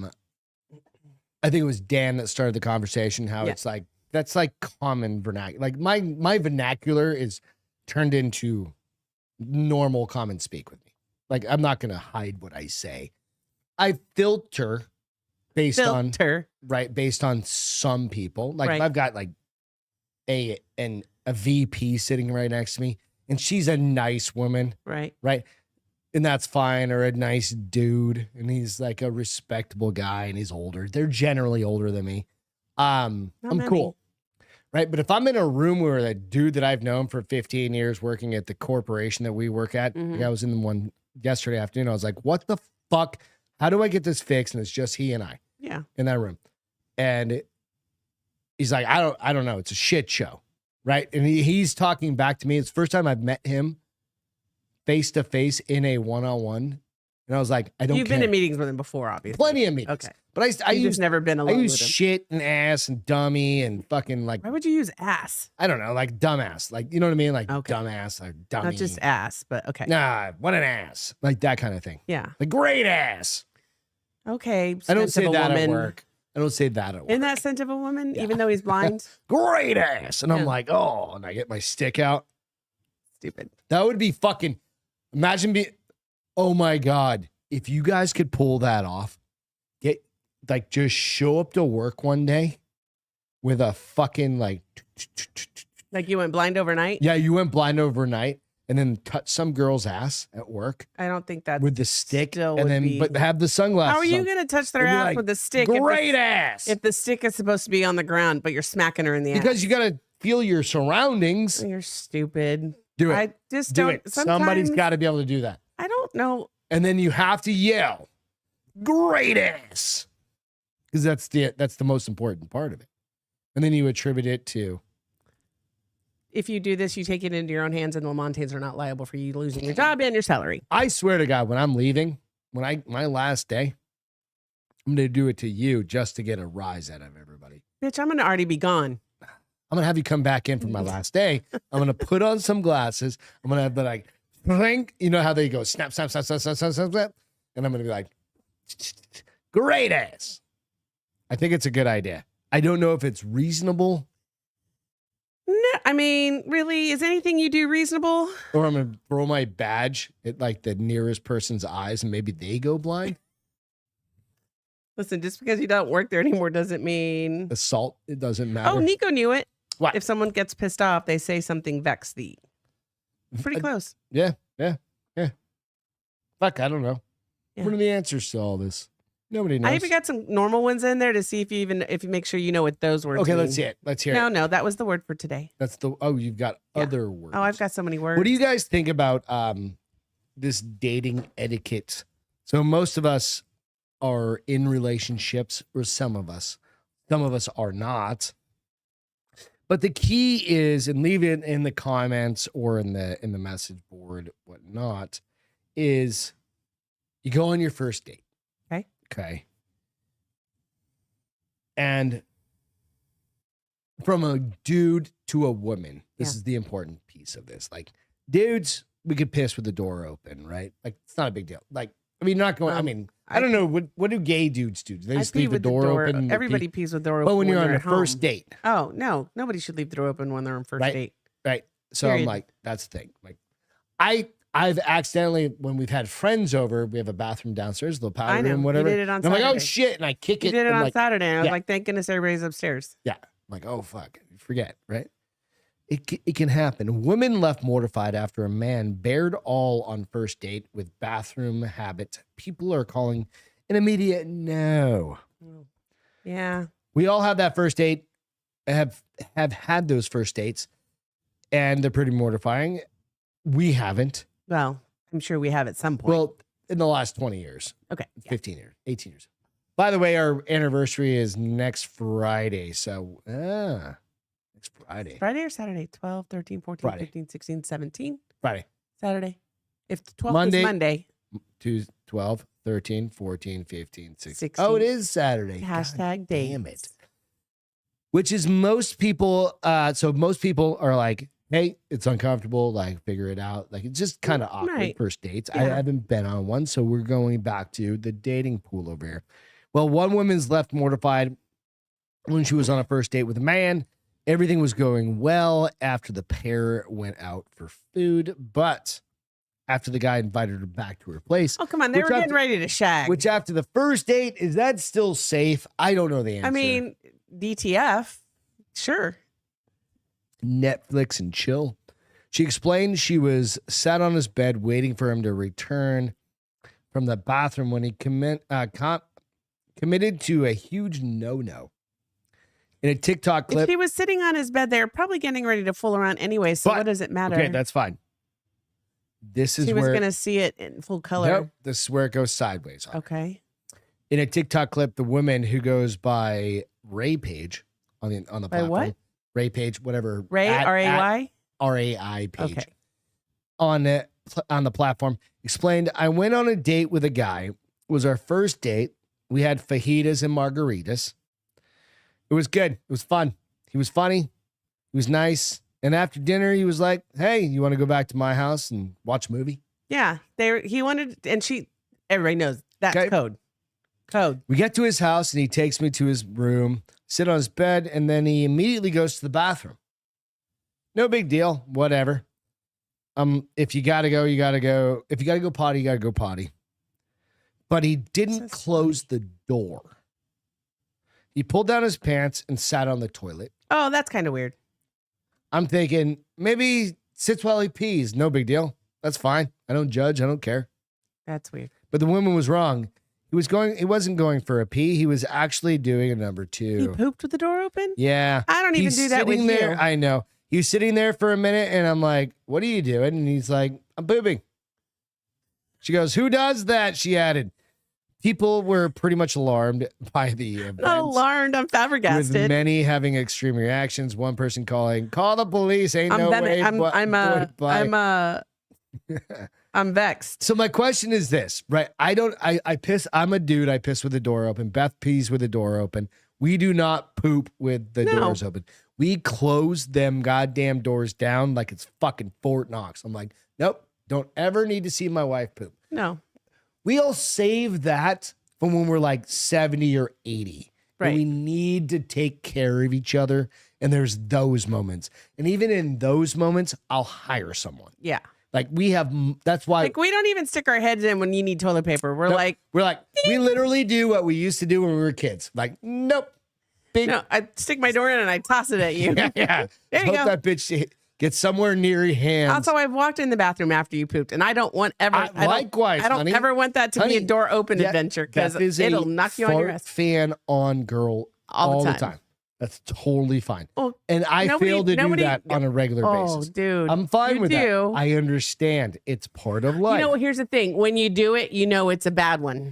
[SPEAKER 2] think it was Dan that started the conversation. How it's like that's like common vernacular. Like my vernacular is turned into normal common speak with me. Like I'm not gonna hide what I say. I filter based on some people. Like if I've got like a VP sitting right next to me, and she's a nice woman, right, and that's fine, or a nice dude, and he's like a respectable guy, and he's older. They're generally older than me. I'm cool, right? But if I'm in a room where a dude that I've known for 15 years working at the corporation that we work at, like I was in the one yesterday afternoon, I was like, what the fuck? How do I get this fixed? And it's just he and I in that room. And he's like, I don't know. It's a shit show, right? And he's talking back to me. It's the first time I've met him face to face in a one-on-one, and I was like, I don't.
[SPEAKER 3] You've been in meetings with him before, obviously.
[SPEAKER 2] Plenty of meetings.
[SPEAKER 3] Okay,
[SPEAKER 2] but I
[SPEAKER 3] use never been alone.
[SPEAKER 2] I use
[SPEAKER 3] with him.
[SPEAKER 2] shit and ass and dummy and fucking like.
[SPEAKER 3] Why would you use ass?
[SPEAKER 2] I don't know, like dumbass, like you know what I mean, like dumbass, like dummy.
[SPEAKER 3] Not just ass, but okay.
[SPEAKER 2] Nah, what an ass, like that kind of thing.
[SPEAKER 3] Yeah,
[SPEAKER 2] like great ass.
[SPEAKER 3] Okay,
[SPEAKER 2] I don't say that at work. I don't say that at work.
[SPEAKER 3] In that scent of a woman, even though he's blind.
[SPEAKER 2] Great ass, and I'm like, oh, and I get my stick out.
[SPEAKER 3] Stupid.
[SPEAKER 2] That would be fucking. Imagine oh my God, if you guys could pull that off, just show up to work one day with a fucking like
[SPEAKER 3] you went blind overnight?
[SPEAKER 2] Yeah, you went blind overnight and then touch some girl's ass at work.
[SPEAKER 3] I don't think that's
[SPEAKER 2] with the stick but have the sunglasses.
[SPEAKER 3] How are you going to touch their ass with the stick?
[SPEAKER 2] Great ass.
[SPEAKER 3] If the stick is supposed to be on the ground, but you're smacking her in the ass.
[SPEAKER 2] Because you got to feel your surroundings.
[SPEAKER 3] You're stupid.
[SPEAKER 2] Do it.
[SPEAKER 3] I just
[SPEAKER 2] do
[SPEAKER 3] don't.
[SPEAKER 2] it. Somebody's got to be able to do that.
[SPEAKER 3] I don't know.
[SPEAKER 2] And then you have to yell, "Great ass," because that's the most important part of it. And then you attribute it to.
[SPEAKER 3] If you do this, you take it into your own hands, and the Lamontanes are not liable for you losing your job and your salary.
[SPEAKER 2] I swear to God, when I'm leaving, my last day, I'm gonna do it to you just to get a rise out of everybody.
[SPEAKER 3] Bitch, I'm gonna already be gone.
[SPEAKER 2] I'm going to have you come back in for my last day. I'm going to put on some glasses. I'm going to have like, blink. You know how they go, snap, snap, snap, snap, snap, snap, snap, snap. And I'm going to be like, great ass. I think it's a good idea. I don't know if it's reasonable.
[SPEAKER 3] No, I mean, really, is anything you do reasonable?
[SPEAKER 2] Or I'm going to throw my badge at like the nearest person's eyes and maybe they go blind.
[SPEAKER 3] Listen, just because you don't work there anymore doesn't mean...
[SPEAKER 2] Assault, it doesn't matter.
[SPEAKER 3] Oh, Nico knew it.
[SPEAKER 2] What?
[SPEAKER 3] If someone gets pissed off, they say something vex thee. Pretty close.
[SPEAKER 2] Yeah. Fuck, I don't know. Yeah. What are the answers to all this? Nobody knows.
[SPEAKER 3] I even got some normal ones in there to see if you make sure you know what those words mean.
[SPEAKER 2] Let's see it. Let's hear it.
[SPEAKER 3] No, that was the word for today.
[SPEAKER 2] You've got other words.
[SPEAKER 3] Oh, I've got so many words.
[SPEAKER 2] What do you guys think about this dating etiquette? So most of us are in relationships, or some of us are not. But the key is, and leave it in the comments or in the message board, whatnot, is you go on your first date. Okay. And from a dude to a woman, this is the important piece of this. Like, dudes, we could piss with the door open, right? Like, it's not a big deal. Like, I mean, not going. I don't know. What do gay dudes do? Do they just leave the door open?
[SPEAKER 3] Everybody pees with the door open.
[SPEAKER 2] But when you're on
[SPEAKER 3] a
[SPEAKER 2] first date.
[SPEAKER 3] Oh, no. Nobody should leave the door open when they're on first date.
[SPEAKER 2] Right. So I'm like, that's the thing. Like, I've accidentally, when we've had friends over, we have a bathroom downstairs, a little powder room, whatever.
[SPEAKER 3] You did it on
[SPEAKER 2] and
[SPEAKER 3] Saturday.
[SPEAKER 2] I'm like, oh shit. And I kick it.
[SPEAKER 3] You did it on
[SPEAKER 2] like,
[SPEAKER 3] Saturday. And I was like, thank goodness everybody's upstairs.
[SPEAKER 2] Yeah. I'm like, oh fuck. Forget, right? It can happen. Women left mortified after a man bared all on first date with bathroom habits. People are calling an immediate no.
[SPEAKER 3] Yeah.
[SPEAKER 2] We all have that first date, have had those first dates, and they're pretty mortifying. We haven't.
[SPEAKER 3] Well, I'm sure we have at some point.
[SPEAKER 2] Well, in the last 20 years.
[SPEAKER 3] Okay.
[SPEAKER 2] 15 years, 18 years. By the way, our anniversary is next Friday. So, next Friday.
[SPEAKER 3] Friday or Saturday? 12, 13, 14,
[SPEAKER 2] Friday.
[SPEAKER 3] 15, 16, 17?
[SPEAKER 2] Friday.
[SPEAKER 3] Saturday. If the 12th
[SPEAKER 2] Monday.
[SPEAKER 3] is Monday.
[SPEAKER 2] 12, 13, 14, 15, 16.
[SPEAKER 3] 16.
[SPEAKER 2] Oh, it is Saturday.
[SPEAKER 3] Hashtag
[SPEAKER 2] God damn it.
[SPEAKER 3] dates.
[SPEAKER 2] Which is most people. So most people are like, hey, it's uncomfortable. Like, figure it out. Like, it's just kind of awkward
[SPEAKER 3] Right.
[SPEAKER 2] first dates. I
[SPEAKER 3] Yeah.
[SPEAKER 2] haven't been on one. So we're going back to the dating pool over here. Well, one woman's left mortified when she was on a first date with a man. Everything was going well after the pair went out for food. But after the guy invited her back to her place,
[SPEAKER 3] Oh, come on. They
[SPEAKER 2] Which
[SPEAKER 3] were getting
[SPEAKER 2] after-
[SPEAKER 3] ready to shag.
[SPEAKER 2] which after the first date, is that still safe? I don't know the answer.
[SPEAKER 3] I mean, DTF. Sure.
[SPEAKER 2] Netflix and chill. She explained she was sat on his bed waiting for him to return from the bathroom when he committed to a huge no-no. In a TikTok
[SPEAKER 3] If
[SPEAKER 2] clip.
[SPEAKER 3] he was sitting on his bed, they're probably getting ready to fool around anyway. So
[SPEAKER 2] But-
[SPEAKER 3] what does it matter?
[SPEAKER 2] Okay, that's fine. This is
[SPEAKER 3] He was
[SPEAKER 2] where
[SPEAKER 3] going to see it in full color.
[SPEAKER 2] Nope, this is where it goes sideways.
[SPEAKER 3] Okay.
[SPEAKER 2] In a TikTok clip, the woman who goes by Ray Page on the
[SPEAKER 3] By
[SPEAKER 2] platform.
[SPEAKER 3] what?
[SPEAKER 2] Ray Page, whatever.
[SPEAKER 3] Ray, R-A-Y?
[SPEAKER 2] RAI page.
[SPEAKER 3] Okay.
[SPEAKER 2] On the platform, explained, I went on a date with a guy. It was our first date. We had fajitas and margaritas. It was good. It was fun. He was funny. He was nice. And after dinner, he was like, hey, you want to go back to my house and watch a movie?
[SPEAKER 3] Yeah. He wanted, and everybody knows that's
[SPEAKER 2] Okay.
[SPEAKER 3] code. Code.
[SPEAKER 2] We get to his house and he takes me to his room, sit on his bed, and then he immediately goes to the bathroom. No big deal. Whatever. If you gotta go, you gotta go. If you gotta go potty, you gotta go potty. But he didn't
[SPEAKER 3] This is
[SPEAKER 2] close the door. He pulled down his pants and sat on the toilet.
[SPEAKER 3] Oh, that's kind of weird.
[SPEAKER 2] I'm thinking maybe he sits while he pees. No big deal. That's fine. I don't judge. I don't care.
[SPEAKER 3] That's weird.
[SPEAKER 2] But the woman was wrong. He wasn't going for a pee. He was actually doing a number
[SPEAKER 3] He
[SPEAKER 2] two.
[SPEAKER 3] pooped with the door open?
[SPEAKER 2] Yeah.
[SPEAKER 3] I don't even
[SPEAKER 2] He's
[SPEAKER 3] do that with
[SPEAKER 2] sitting there.
[SPEAKER 3] you.
[SPEAKER 2] I know. He was sitting there for a minute and I'm like, what are you doing? And he's like, I'm pooping. She goes, who does that? She added. People were pretty much alarmed by the event.
[SPEAKER 3] Alarmed. I'm
[SPEAKER 2] With
[SPEAKER 3] flabbergasted.
[SPEAKER 2] many having extreme reactions. One person calling, call the police. Ain't no way.
[SPEAKER 3] I'm vexed.
[SPEAKER 2] So my question is this, right? I piss. I'm a dude. I piss with the door open. Beth pees with the door open. We do not poop with the
[SPEAKER 3] No.
[SPEAKER 2] doors open. We close them goddamn doors down like it's fucking Fort Knox. I'm like, nope, don't ever need to see my wife poop.
[SPEAKER 3] No.
[SPEAKER 2] We'll save that from when we're like 70 or 80.
[SPEAKER 3] Right.
[SPEAKER 2] And we need to take care of each other. And there's those moments. And even in those moments, I'll hire someone.
[SPEAKER 3] Yeah.
[SPEAKER 2] Like that's why.
[SPEAKER 3] Like, we don't even stick our heads in when you need toilet paper. We're
[SPEAKER 2] Nope.
[SPEAKER 3] like,
[SPEAKER 2] we literally do what we used to do when we were kids. Like, nope. Big,
[SPEAKER 3] no, I stick my door in and I toss it at you.
[SPEAKER 2] yeah.
[SPEAKER 3] There you
[SPEAKER 2] Hope
[SPEAKER 3] go.
[SPEAKER 2] that bitch gets somewhere near your hands.
[SPEAKER 3] Also, I've walked in the bathroom after you pooped, and I don't want
[SPEAKER 2] Likewise,
[SPEAKER 3] I don't
[SPEAKER 2] honey.
[SPEAKER 3] ever want that to be
[SPEAKER 2] Honey,
[SPEAKER 3] a door open
[SPEAKER 2] yeah,
[SPEAKER 3] adventure because
[SPEAKER 2] Beth is a
[SPEAKER 3] it'll knock you on your
[SPEAKER 2] fart
[SPEAKER 3] ass.
[SPEAKER 2] fan on girl
[SPEAKER 3] All the time.
[SPEAKER 2] That's totally fine.
[SPEAKER 3] Oh,
[SPEAKER 2] And I fail to do that on a regular
[SPEAKER 3] oh,
[SPEAKER 2] basis.
[SPEAKER 3] dude.
[SPEAKER 2] I'm fine
[SPEAKER 3] you
[SPEAKER 2] with
[SPEAKER 3] do.
[SPEAKER 2] that. I understand. It's part of life.
[SPEAKER 3] You know, here's the thing. When you do it, you know it's a bad one.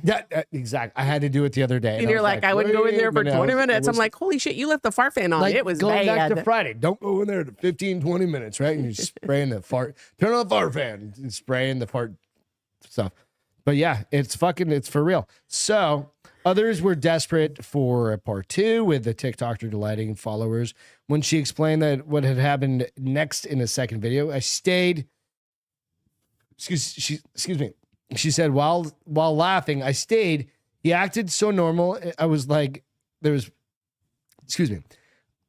[SPEAKER 2] Exactly. I had to do it the other day.
[SPEAKER 3] And you're
[SPEAKER 2] was
[SPEAKER 3] like, I wouldn't go in there for
[SPEAKER 2] wait a
[SPEAKER 3] 20
[SPEAKER 2] minute.
[SPEAKER 3] minutes.
[SPEAKER 2] It
[SPEAKER 3] I'm
[SPEAKER 2] was
[SPEAKER 3] like, holy shit, you left the fart fan on.
[SPEAKER 2] like
[SPEAKER 3] It was
[SPEAKER 2] going back
[SPEAKER 3] bad.
[SPEAKER 2] to Friday. Don't go in there to 15, 20 minutes, right? And you're spraying the fart. Turn on the fart fan and spraying the fart stuff. But yeah, it's for real. So others were desperate for a part 2 with the TikToker delighting followers. When she explained that what had happened next in the second video, I stayed. Excuse me. She said while laughing, I stayed. He acted so normal. I was like,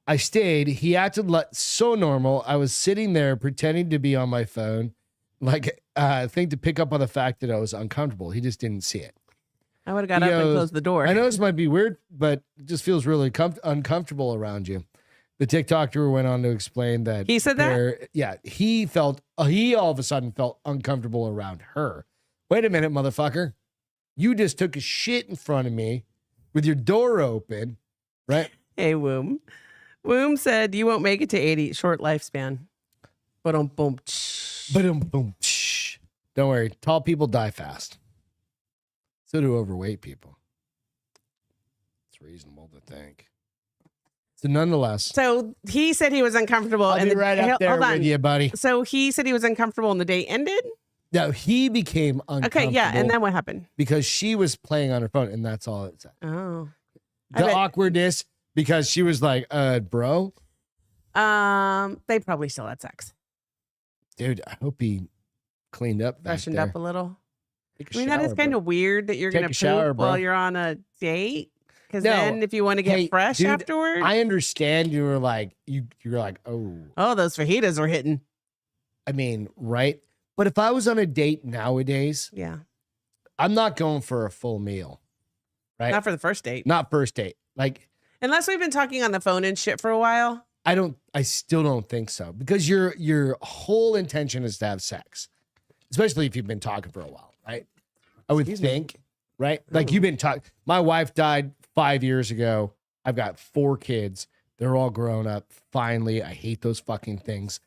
[SPEAKER 2] I stayed. He acted so normal. I was sitting there pretending to be on my phone, like I think to pick up on the fact that I was uncomfortable. He just didn't see it.
[SPEAKER 3] I would have got
[SPEAKER 2] He
[SPEAKER 3] up and
[SPEAKER 2] goes,
[SPEAKER 3] closed the door.
[SPEAKER 2] I know this might be weird, but it just feels really uncomfortable around you. The TikToker went on to explain that
[SPEAKER 3] He said that?
[SPEAKER 2] Yeah, he all of a sudden felt uncomfortable around her. Wait a minute, motherfucker. You just took a shit in front of me with your door open, right?
[SPEAKER 3] Hey, Womb. Womb said you won't make it to 80. Short lifespan. Boom, boom.
[SPEAKER 2] Boom. Don't worry. Tall people die fast. So do overweight people. It's reasonable to think. So nonetheless.
[SPEAKER 3] So he said he was uncomfortable.
[SPEAKER 2] I'll be right up there with you, buddy.
[SPEAKER 3] So he said he was uncomfortable and the day ended?
[SPEAKER 2] No, he became uncomfortable.
[SPEAKER 3] Okay, yeah. And then what happened?
[SPEAKER 2] Because she was playing on her phone, and that's all it said.
[SPEAKER 3] Oh.
[SPEAKER 2] The awkwardness, because she was like, bro.
[SPEAKER 3] They probably still had sex.
[SPEAKER 2] Dude, I hope he cleaned up.
[SPEAKER 3] Freshened up a little.
[SPEAKER 2] Take
[SPEAKER 3] I mean, that is kind of weird that you're going to poop while you're on a date. Because then if you want to get fresh afterwards.
[SPEAKER 2] I understand you're like, you're like, oh.
[SPEAKER 3] Oh, those fajitas were hitting.
[SPEAKER 2] I mean, right? But if I was on a date nowadays,
[SPEAKER 3] yeah,
[SPEAKER 2] I'm not going for a full meal. Right?
[SPEAKER 3] Not for the first date.
[SPEAKER 2] Not first date. Like,
[SPEAKER 3] unless we've been talking on the phone and shit for a while.
[SPEAKER 2] I still don't think so. Because your whole intention is to have sex. Especially if you've been talking for a while, right? I would think, right? Like you've been talking. My wife died 5 years ago. I've got 4 kids. They're all grown up. Finally, I hate those fucking things.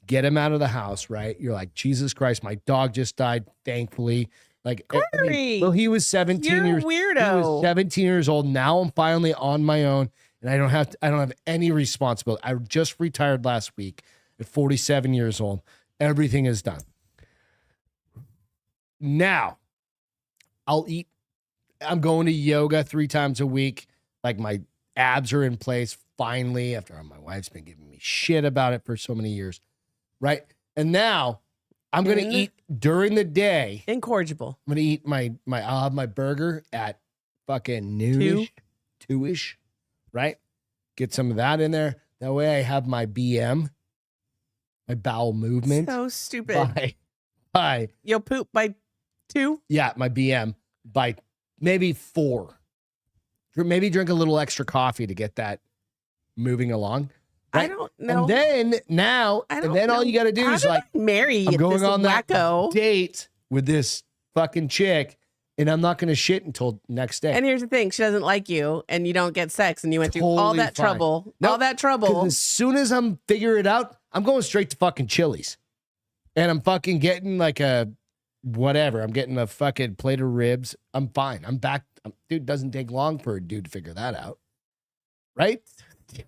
[SPEAKER 2] Get them out of the house, right? You're like, Jesus Christ, my dog just died, thankfully. Like, well, he was 17 years.
[SPEAKER 3] Weirdo.
[SPEAKER 2] He was 17 years old. Now I'm finally on my own, and I don't have any responsibility. I just retired last week at 47 years old. Everything is done. Now, I'll eat. I'm going to yoga 3 times a week. Like my abs are in place finally after my wife's been giving me shit about it for so many years. Right. And now I'm going to eat during the day.
[SPEAKER 3] Incorrigible.
[SPEAKER 2] I'm going to eat I'll have my burger at fucking noonish, 2-ish. Right. Get some of that in there. That way I have my BM, my bowel movement.
[SPEAKER 3] So stupid.
[SPEAKER 2] By
[SPEAKER 3] you'll poop by 2?
[SPEAKER 2] Yeah, my BM by maybe 4. Maybe drink a little extra coffee to get that moving along. Right?
[SPEAKER 3] I don't know.
[SPEAKER 2] And then all you got to do is like,
[SPEAKER 3] marry.
[SPEAKER 2] I'm going on
[SPEAKER 3] wacko.
[SPEAKER 2] that date with this fucking chick, and I'm not going to shit until next day.
[SPEAKER 3] And here's the thing: she doesn't like you, and you don't get sex, and you went through all that trouble.
[SPEAKER 2] Nope.
[SPEAKER 3] All that trouble.
[SPEAKER 2] As soon as I'm figure it out, I'm going straight to fucking Chili's, and I'm fucking getting like a whatever. I'm getting a fucking plate of ribs. I'm fine. I'm back. Dude, doesn't take long for a dude to figure that out. Right?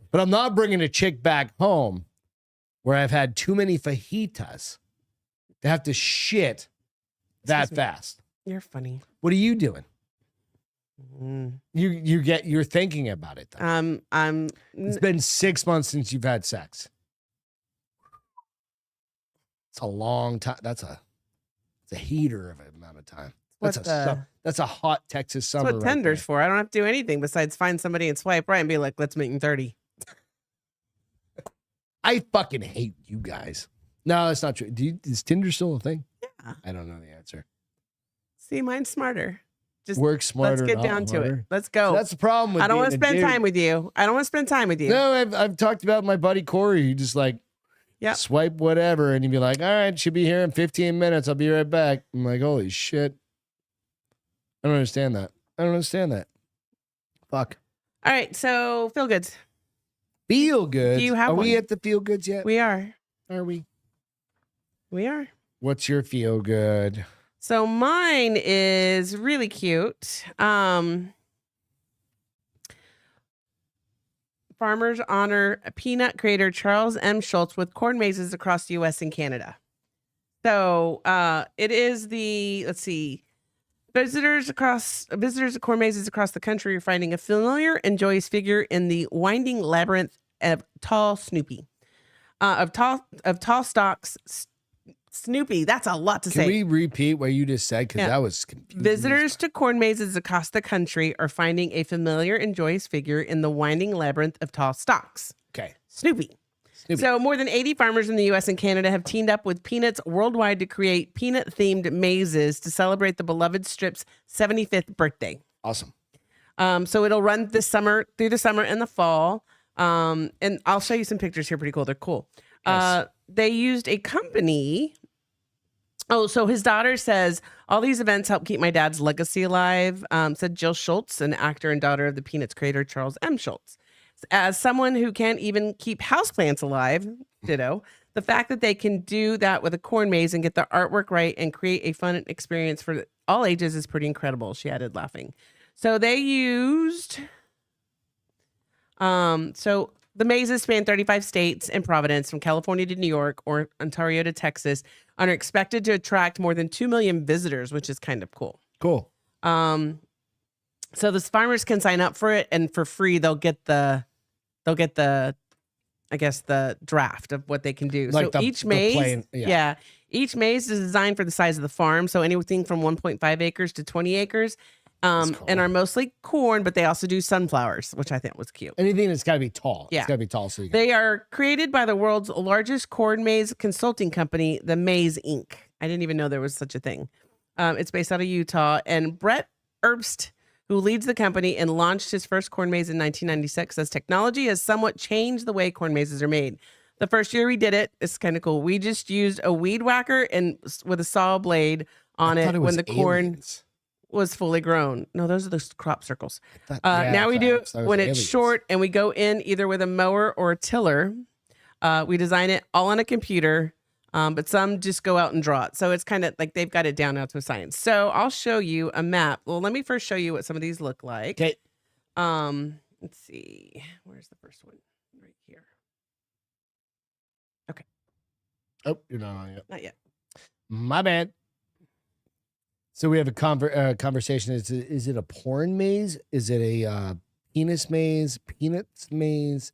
[SPEAKER 2] But I'm not bringing a chick back home where I've had too many fajitas to have to shit that fast.
[SPEAKER 3] You're funny.
[SPEAKER 2] What are you doing? You're thinking about it though. It's been 6 months since you've had sex. It's a long time. It's a heater of an amount of time. That's a hot Texas summer.
[SPEAKER 3] That's what Tinder's for. I don't have to do anything besides find somebody and swipe right and be like, let's meet in 30.
[SPEAKER 2] I fucking hate you guys. No, that's not true. Is Tinder still a thing?
[SPEAKER 3] Yeah.
[SPEAKER 2] I don't know the answer.
[SPEAKER 3] See, mine's smarter. Just
[SPEAKER 2] work smarter.
[SPEAKER 3] Let's get down to it. Let's go.
[SPEAKER 2] That's the problem with
[SPEAKER 3] I don't want to spend time with you. I don't want to spend time with you.
[SPEAKER 2] No, I've talked about my buddy Corey. He just like swipe whatever, and he'd be like, all right, should be here in 15 minutes. I'll be right back. I'm like, holy shit. I don't understand that. Fuck.
[SPEAKER 3] All right, so feel goods.
[SPEAKER 2] Feel good.
[SPEAKER 3] Do you have
[SPEAKER 2] Are
[SPEAKER 3] one?
[SPEAKER 2] we at the feel goods yet?
[SPEAKER 3] We are.
[SPEAKER 2] Are we?
[SPEAKER 3] We are.
[SPEAKER 2] What's your feel good?
[SPEAKER 3] So mine is really cute. Farmers honor peanut creator Charles M. Schultz with corn mazes across the U.S. and Canada. So it is visitors of corn mazes across the country are finding a familiar and joyous figure in the winding labyrinth of tall Snoopy. Of tall stalks. Snoopy, that's a lot to say.
[SPEAKER 2] Can we repeat what you just said? Because that was confusing.
[SPEAKER 3] Visitors to corn mazes across the country are finding a familiar and joyous figure in the winding labyrinth of tall stalks.
[SPEAKER 2] Okay.
[SPEAKER 3] Snoopy. So more than 80 farmers in the U.S. and Canada have teamed up with Peanuts worldwide to create peanut-themed mazes to celebrate the beloved strip's 75th birthday.
[SPEAKER 2] Awesome.
[SPEAKER 3] So it'll run through the summer and the fall. And I'll show you some pictures here. Pretty cool. They're cool. Yes. They used a company. Oh, so his daughter says, all these events help keep my dad's legacy alive, said Jill Schultz, an actor and daughter of the Peanuts creator, Charles M. Schultz. As someone who can't even keep houseplants alive, ditto, the fact that they can do that with a corn maze and get the artwork right and create a fun experience for all ages is pretty incredible, she added, laughing. So they used, so the mazes span 35 states and Providence, from California to New York or Ontario to Texas, and are expected to attract more than 2 million visitors, which is kind of cool.
[SPEAKER 2] Cool.
[SPEAKER 3] So the farmers can sign up for it, and for free they'll get the I guess the draft of what they can do.
[SPEAKER 2] Like
[SPEAKER 3] so each maze, each maze is designed for the size of the farm. So anything from 1.5 acres to 20 acres,
[SPEAKER 2] Cool.
[SPEAKER 3] and are mostly corn, but they also do sunflowers, which I think was cute.
[SPEAKER 2] Anything that's got to be tall.
[SPEAKER 3] Yeah.
[SPEAKER 2] It's got to be tall. So you can...
[SPEAKER 3] They are created by the world's largest corn maze consulting company, the Maze Inc. I didn't even know there was such a thing. It's based out of Utah, and Brett Herbst, who leads the company and launched his first corn maze in 1996, says technology has somewhat changed the way corn mazes are made. The first year we did it, it's kind of cool. We just used a weed whacker and with a saw blade on it when the corn was fully grown. No, those are the crop circles. Now we do it when it's short, and we go in either with a mower or a tiller. We design it all on a computer. But some just go out and draw it. So it's kind of like they've got it down now to a science. So I'll show you a map. Well, let me first show you what some of these look like.
[SPEAKER 2] Okay.
[SPEAKER 3] Let's see. Where's the first one? Right here. Okay.
[SPEAKER 2] Oh, you're not on yet.
[SPEAKER 3] Not yet.
[SPEAKER 2] My bad. So we have a conversation. Is it a porn maze? Is it a penis maze? Peanuts maze?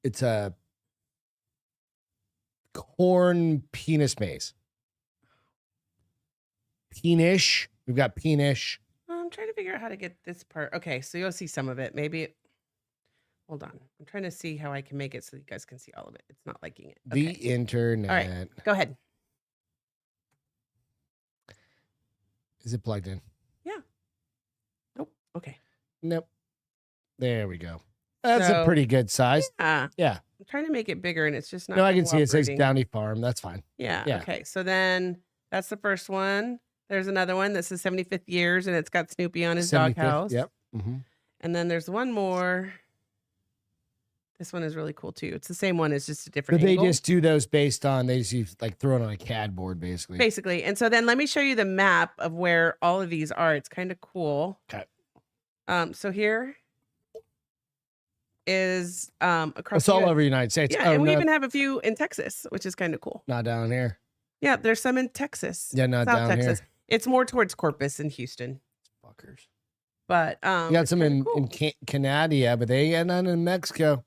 [SPEAKER 2] It's a corn penis maze. Peenish. We've got peenish.
[SPEAKER 3] I'm trying to figure out how to get this part. Okay, so you'll see some of it. Hold on. I'm trying to see how I can make it so you guys can see all of it. It's not liking it.
[SPEAKER 2] Okay. The internet.
[SPEAKER 3] All right, go ahead.
[SPEAKER 2] Is it plugged in?
[SPEAKER 3] Yeah. Nope. Okay.
[SPEAKER 2] Nope. There we go. That's a pretty good size. Yeah.
[SPEAKER 3] I'm trying to make it bigger, and it's just not.
[SPEAKER 2] No, I can see it says Downey Farm. That's fine.
[SPEAKER 3] Yeah. Okay. So then that's the first one. There's another one that says 75th years, and it's got Snoopy on his doghouse.
[SPEAKER 2] Yep. Mm-hmm.
[SPEAKER 3] And then there's one more. This one is really cool too. It's the same one. It's just a different.
[SPEAKER 2] But they
[SPEAKER 3] angle.
[SPEAKER 2] just do those based on they just use, like throw it on a CAD board basically.
[SPEAKER 3] Basically, and so then let me show you the map of where all of these are. It's kind of cool.
[SPEAKER 2] Okay.
[SPEAKER 3] So here is across.
[SPEAKER 2] It's all over the United States.
[SPEAKER 3] Yeah, and we even have a few in Texas, which is kind of cool.
[SPEAKER 2] Not down here.
[SPEAKER 3] Yeah, there's some in Texas.
[SPEAKER 2] Yeah, not
[SPEAKER 3] South
[SPEAKER 2] down
[SPEAKER 3] Texas.
[SPEAKER 2] here.
[SPEAKER 3] It's more towards Corpus and Houston.
[SPEAKER 2] Fuckers.
[SPEAKER 3] But
[SPEAKER 2] you got some in Canada, yeah, but they ain't none in Mexico.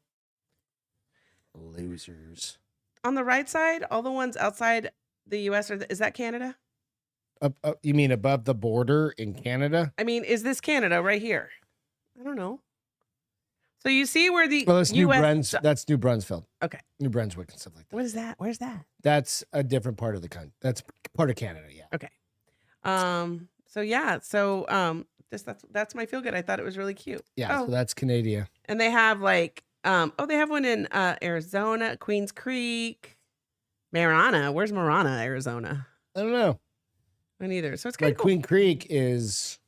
[SPEAKER 2] Losers.
[SPEAKER 3] On the right side, all the ones outside the U.S. Is that Canada?
[SPEAKER 2] You mean above the border in Canada?
[SPEAKER 3] I mean, is this Canada right here? I don't know. So you see where the
[SPEAKER 2] that's US... That's New Brunswick.
[SPEAKER 3] Okay.
[SPEAKER 2] New Brunswick and stuff like that.
[SPEAKER 3] What is that? Where's that?
[SPEAKER 2] That's a different part of the country. That's part of Canada, yeah.
[SPEAKER 3] Okay. So yeah. So that's my feel good. I thought it was really cute.
[SPEAKER 2] Yeah. So that's Canada.
[SPEAKER 3] And they have like they have one in Arizona, Queens Creek, Marana. Where's Marana, Arizona?
[SPEAKER 2] I don't know.
[SPEAKER 3] Me neither. So it's kind of cool.
[SPEAKER 2] Queen Creek is.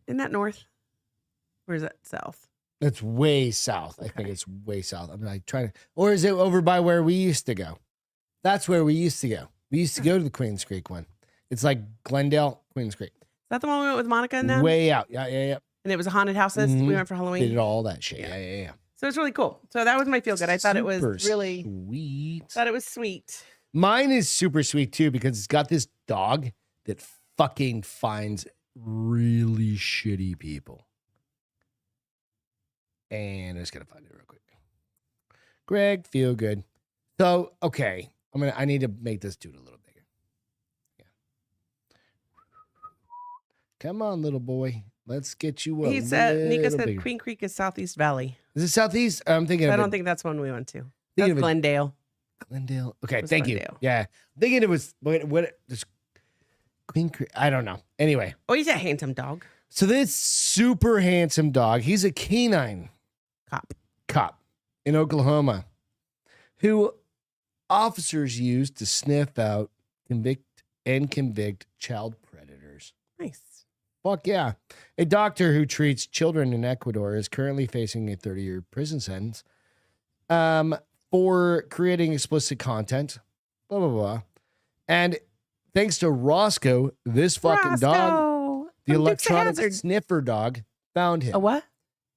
[SPEAKER 3] Isn't that north? Or is that south?
[SPEAKER 2] It's way south. I think it's way south. I'm like trying to, or is it over by where we used to go? That's where we used to go. We used to go to the Queens Creek one. It's like Glendale, Queens Creek.
[SPEAKER 3] Is that the one we went with Monica and them?
[SPEAKER 2] Way out. Yeah.
[SPEAKER 3] And it was a haunted houses. We went for Halloween.
[SPEAKER 2] They did all that shit. Yeah.
[SPEAKER 3] So it's really cool. So that was my feel good. I thought it was really
[SPEAKER 2] sweet.
[SPEAKER 3] Thought it was sweet.
[SPEAKER 2] Mine is super sweet too because it's got this dog that fucking finds really shitty people. And I'm just gonna find it real quick. Greg, feel good. So, okay. I need to make this dude a little bigger. Yeah. Come on, little boy. Let's get you a
[SPEAKER 3] He said, Nika said
[SPEAKER 2] bigger.
[SPEAKER 3] Queen Creek is Southeast Valley.
[SPEAKER 2] Is it Southeast? I'm thinking
[SPEAKER 3] I don't think that's one we went to.
[SPEAKER 2] Thinking
[SPEAKER 3] That's Glendale.
[SPEAKER 2] Glendale. Okay, thank you. Yeah. Thinking it was this Queen Creek. I don't know. Anyway.
[SPEAKER 3] Oh, he's a handsome dog.
[SPEAKER 2] So this super handsome dog, he's a canine cop in Oklahoma who officers use to sniff out, convict child predators.
[SPEAKER 3] Nice.
[SPEAKER 2] Fuck yeah. A doctor who treats children in Ecuador is currently facing a 30-year prison sentence for creating explicit content. Blah, blah, blah. And thanks to Roscoe, this fucking dog, the electronic sniffer dog, found him.
[SPEAKER 3] A what?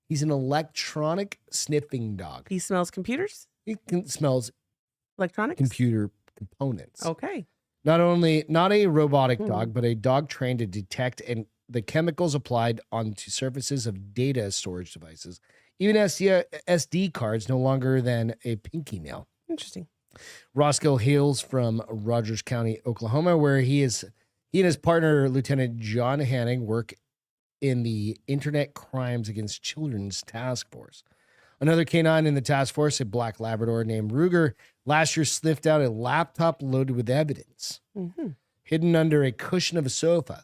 [SPEAKER 2] He's an electronic sniffing dog.
[SPEAKER 3] He smells computers?
[SPEAKER 2] He smells
[SPEAKER 3] electronics?
[SPEAKER 2] Computer components.
[SPEAKER 3] Okay.
[SPEAKER 2] Not a robotic dog, but a dog trained to detect and the chemicals applied onto surfaces of data storage devices. Even SD cards, no longer than a pinky nail.
[SPEAKER 3] Interesting.
[SPEAKER 2] Roscoe hails from Rogers County, Oklahoma, where he and his partner, Lieutenant John Hanning, work in the Internet Crimes Against Children's Task Force. Another canine in the task force, a black Labrador named Ruger, last year sniffed out a laptop loaded with evidence, hidden under a cushion of a sofa.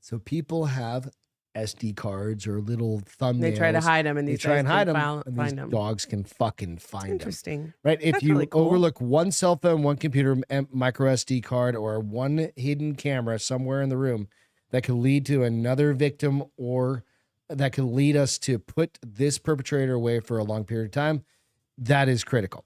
[SPEAKER 2] So people have SD cards or little thumbnails.
[SPEAKER 3] They try to hide them, and these
[SPEAKER 2] try and hide them, and
[SPEAKER 3] find
[SPEAKER 2] these
[SPEAKER 3] them.
[SPEAKER 2] dogs can fucking find them.
[SPEAKER 3] Interesting,
[SPEAKER 2] right? If
[SPEAKER 3] That's
[SPEAKER 2] you
[SPEAKER 3] really cool.
[SPEAKER 2] overlook one cell phone, one computer, micro SD card, or one hidden camera somewhere in the room, that could lead to another victim, or that could lead us to put this perpetrator away for a long period of time. That is critical.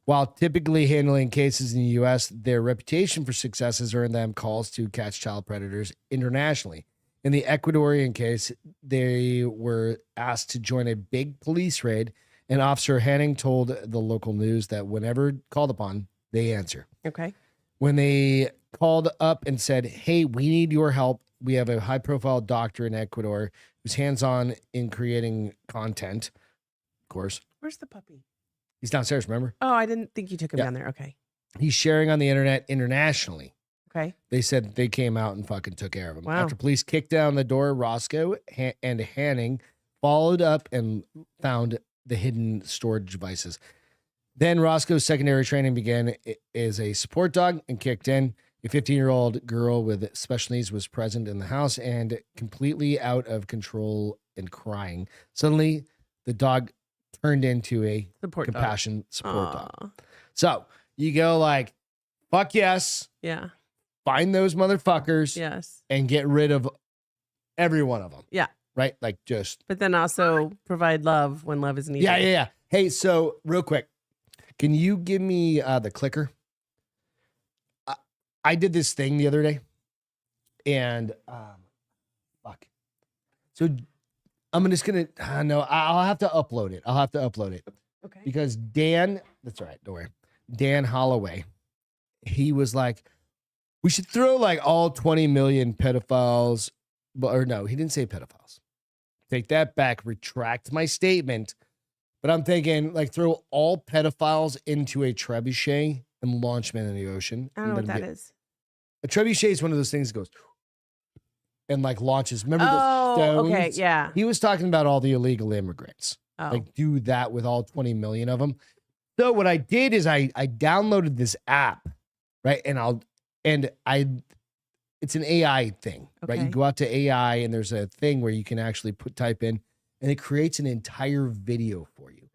[SPEAKER 2] While typically handling cases in the U.S., their reputation for success has earned them calls to catch child predators internationally. In the Ecuadorian case, they were asked to join a big police raid, and Officer Hanning told the local news that whenever called upon, they answer.
[SPEAKER 3] Okay.
[SPEAKER 2] When they called up and said, hey, we need your help. We have a high-profile doctor in Ecuador who's hands-on in creating content, of course.
[SPEAKER 3] Where's the puppy?
[SPEAKER 2] He's downstairs, remember?
[SPEAKER 3] Oh, I didn't think you took him down there. Okay.
[SPEAKER 2] He's sharing on the internet internationally.
[SPEAKER 3] Okay.
[SPEAKER 2] They said they came out and fucking took care of him.
[SPEAKER 3] Wow.
[SPEAKER 2] After police kicked down the door, Roscoe and Hanning followed up and found the hidden storage devices. Then Roscoe's secondary training began as a support dog and kicked in. A 15-year-old girl with special needs was present in the house and completely out of control and crying. Suddenly, the dog turned into a compassion support dog. So you go like, fuck yes.
[SPEAKER 3] Yeah.
[SPEAKER 2] Find those motherfuckers.
[SPEAKER 3] Yes.
[SPEAKER 2] And get rid of every one of them.
[SPEAKER 3] Yeah.
[SPEAKER 2] Right? Like just.
[SPEAKER 3] But then also provide love when love is needed.
[SPEAKER 2] Yeah. Hey, so real quick, can you give me the clicker? I did this thing the other day, and fuck. So I'm just gonna no. I'll have to upload it.
[SPEAKER 3] Okay.
[SPEAKER 2] Because Dan, that's all right. Don't worry. Dan Holloway, he was like, we should throw like all 20 million pedophiles, or no, he didn't say pedophiles. Take that back. Retract my statement. But I'm thinking like throw all pedophiles into a trebuchet and launch them in the ocean.
[SPEAKER 3] I don't know what that is.
[SPEAKER 2] A trebuchet is one of those things that goes and like launches. Remember the stones?
[SPEAKER 3] Okay, yeah.
[SPEAKER 2] He was talking about all the illegal immigrants.
[SPEAKER 3] Oh.
[SPEAKER 2] Like do that with all 20 million of them. So what I did is I downloaded this app, right? It's an AI thing, right? You go out to AI and there's a thing where you can actually type in and it creates an entire video for you.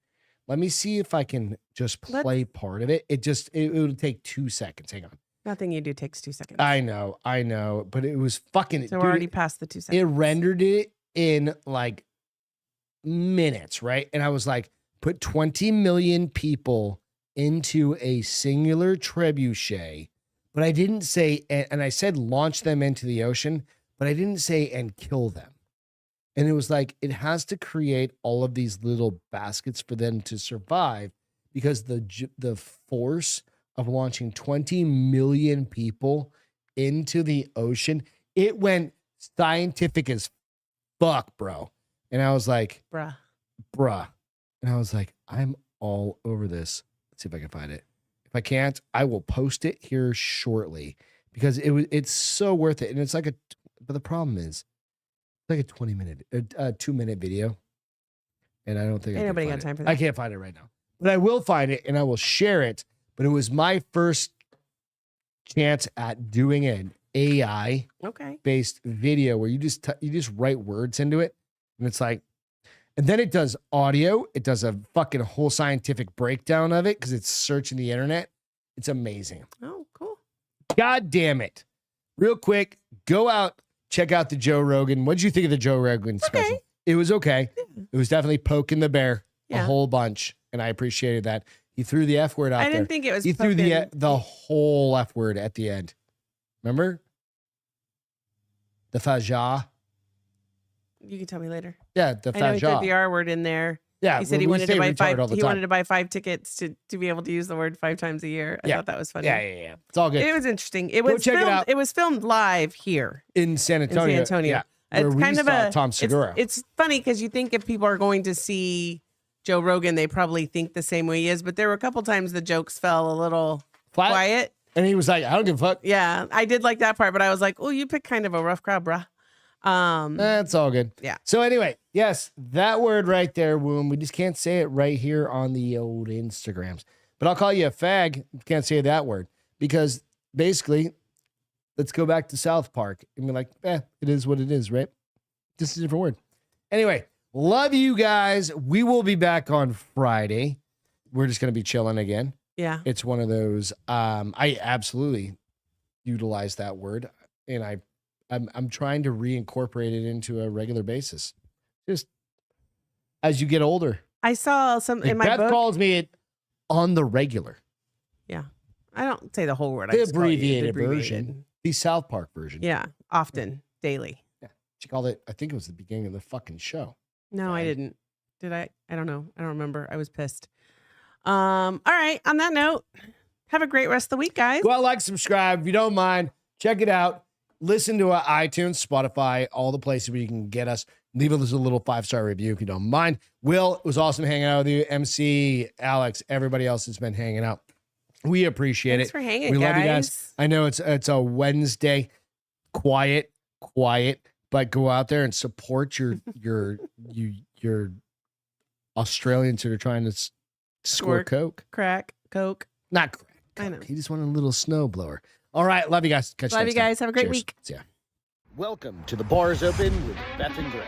[SPEAKER 2] Let me see if I can just play part of it. It would take 2 seconds. Hang on.
[SPEAKER 3] Nothing you do takes 2 seconds.
[SPEAKER 2] I know, but it was fucking.
[SPEAKER 3] So we're already past the 2 seconds.
[SPEAKER 2] It rendered it in like minutes, right? And I was like, put 20 million people into a singular trebuchet, but I didn't say, and I said launch them into the ocean, but I didn't say and kill them. And it was like, it has to create all of these little baskets for them to survive because the force of launching 20 million people into the ocean, it went scientific as fuck, bro. And I was like, bruh. And I was like, I'm all over this. Let's see if I can find it. If I can't, I will post it here shortly because it's so worth it. And it's like but the problem is it's like a 2-minute video. And I don't think
[SPEAKER 3] Ain't nobody got time for that.
[SPEAKER 2] I can't find it right now, but I will find it and I will share it. But it was my first chance at doing an AI based video where you just write words into it. And it's like, and then it does audio. It does a fucking whole scientific breakdown of it because it's searching the internet. It's amazing.
[SPEAKER 3] Oh, cool.
[SPEAKER 2] God damn it. Real quick, go out, check out the Joe Rogan. What did you think of the Joe Rogan special? It was okay. It was definitely poking the bear a whole bunch, and I appreciated that. He threw the F word out there.
[SPEAKER 3] I didn't think it was.
[SPEAKER 2] He threw the whole F word at the end. Remember? The faja.
[SPEAKER 3] You can tell me later.
[SPEAKER 2] Yeah, the
[SPEAKER 3] I know he
[SPEAKER 2] faja.
[SPEAKER 3] threw the R word in there.
[SPEAKER 2] Yeah,
[SPEAKER 3] he said he
[SPEAKER 2] we
[SPEAKER 3] wanted
[SPEAKER 2] say
[SPEAKER 3] to buy
[SPEAKER 2] retard all
[SPEAKER 3] five.
[SPEAKER 2] the
[SPEAKER 3] He
[SPEAKER 2] time.
[SPEAKER 3] wanted to buy 5 tickets to be able to use the word 5 times a year. I thought that was funny.
[SPEAKER 2] Yeah. It's all good.
[SPEAKER 3] It was interesting. It was
[SPEAKER 2] check it
[SPEAKER 3] filmed.
[SPEAKER 2] out.
[SPEAKER 3] It was filmed live here
[SPEAKER 2] in San Antonio.
[SPEAKER 3] In San Antonio.
[SPEAKER 2] Yeah,
[SPEAKER 3] It's
[SPEAKER 2] where
[SPEAKER 3] kind
[SPEAKER 2] we
[SPEAKER 3] of
[SPEAKER 2] saw
[SPEAKER 3] a
[SPEAKER 2] Tom Segura.
[SPEAKER 3] It's funny because you think if people are going to see Joe Rogan, they probably think the same way he is. But there were a couple times the jokes fell a little quiet.
[SPEAKER 2] And he was like, I don't give a fuck.
[SPEAKER 3] Yeah, I did like that part, but I was like, oh, you picked kind of a rough crowd, bruh.
[SPEAKER 2] That's all good.
[SPEAKER 3] Yeah.
[SPEAKER 2] So anyway, yes, that word right there, womb. We just can't say it right here on the old Instagrams. But I'll call you a fag. Can't say that word because basically, let's go back to South Park and be like, it is what it is, right? Just a different word. Anyway, love you guys. We will be back on Friday. We're just gonna be chilling again.
[SPEAKER 3] Yeah.
[SPEAKER 2] It's one of those. I absolutely utilize that word, and I'm trying to reincorporate it into a regular basis. Just as you get older.
[SPEAKER 3] I saw some in my
[SPEAKER 2] Beth
[SPEAKER 3] book.
[SPEAKER 2] calls me it on the regular.
[SPEAKER 3] Yeah. I don't say the whole word. I
[SPEAKER 2] The
[SPEAKER 3] just call it
[SPEAKER 2] abbreviated version. The South Park version.
[SPEAKER 3] Yeah. Often. Daily.
[SPEAKER 2] Yeah. She called it, I think it was the beginning of the fucking show.
[SPEAKER 3] No, I didn't. Did I? I don't know. I don't remember. I was pissed. All right. On that note, have a great rest of the week, guys.
[SPEAKER 2] Go out, like, subscribe. If you don't mind, check it out. Listen to iTunes, Spotify, all the places where you can get us. Leave us a little 5-star review if you don't mind. Will, it was awesome hanging out with you. MC, Alex, everybody else has been hanging out. We appreciate
[SPEAKER 3] Thanks
[SPEAKER 2] it.
[SPEAKER 3] for hanging,
[SPEAKER 2] we
[SPEAKER 3] guys.
[SPEAKER 2] love you guys. I know it's a Wednesday, quiet, but go out there and support your Australians who are trying to score Coke.
[SPEAKER 3] Crack, Coke.
[SPEAKER 2] Not crack. Coke.
[SPEAKER 3] I know.
[SPEAKER 2] He just wanted a little snowblower. All right. Love you guys. Catch you
[SPEAKER 3] Love
[SPEAKER 2] next
[SPEAKER 3] you
[SPEAKER 2] time.
[SPEAKER 3] guys. Have a great
[SPEAKER 2] Cheers.
[SPEAKER 3] week.
[SPEAKER 2] See ya.
[SPEAKER 1] Welcome to the Bars Open with Beth and Greg.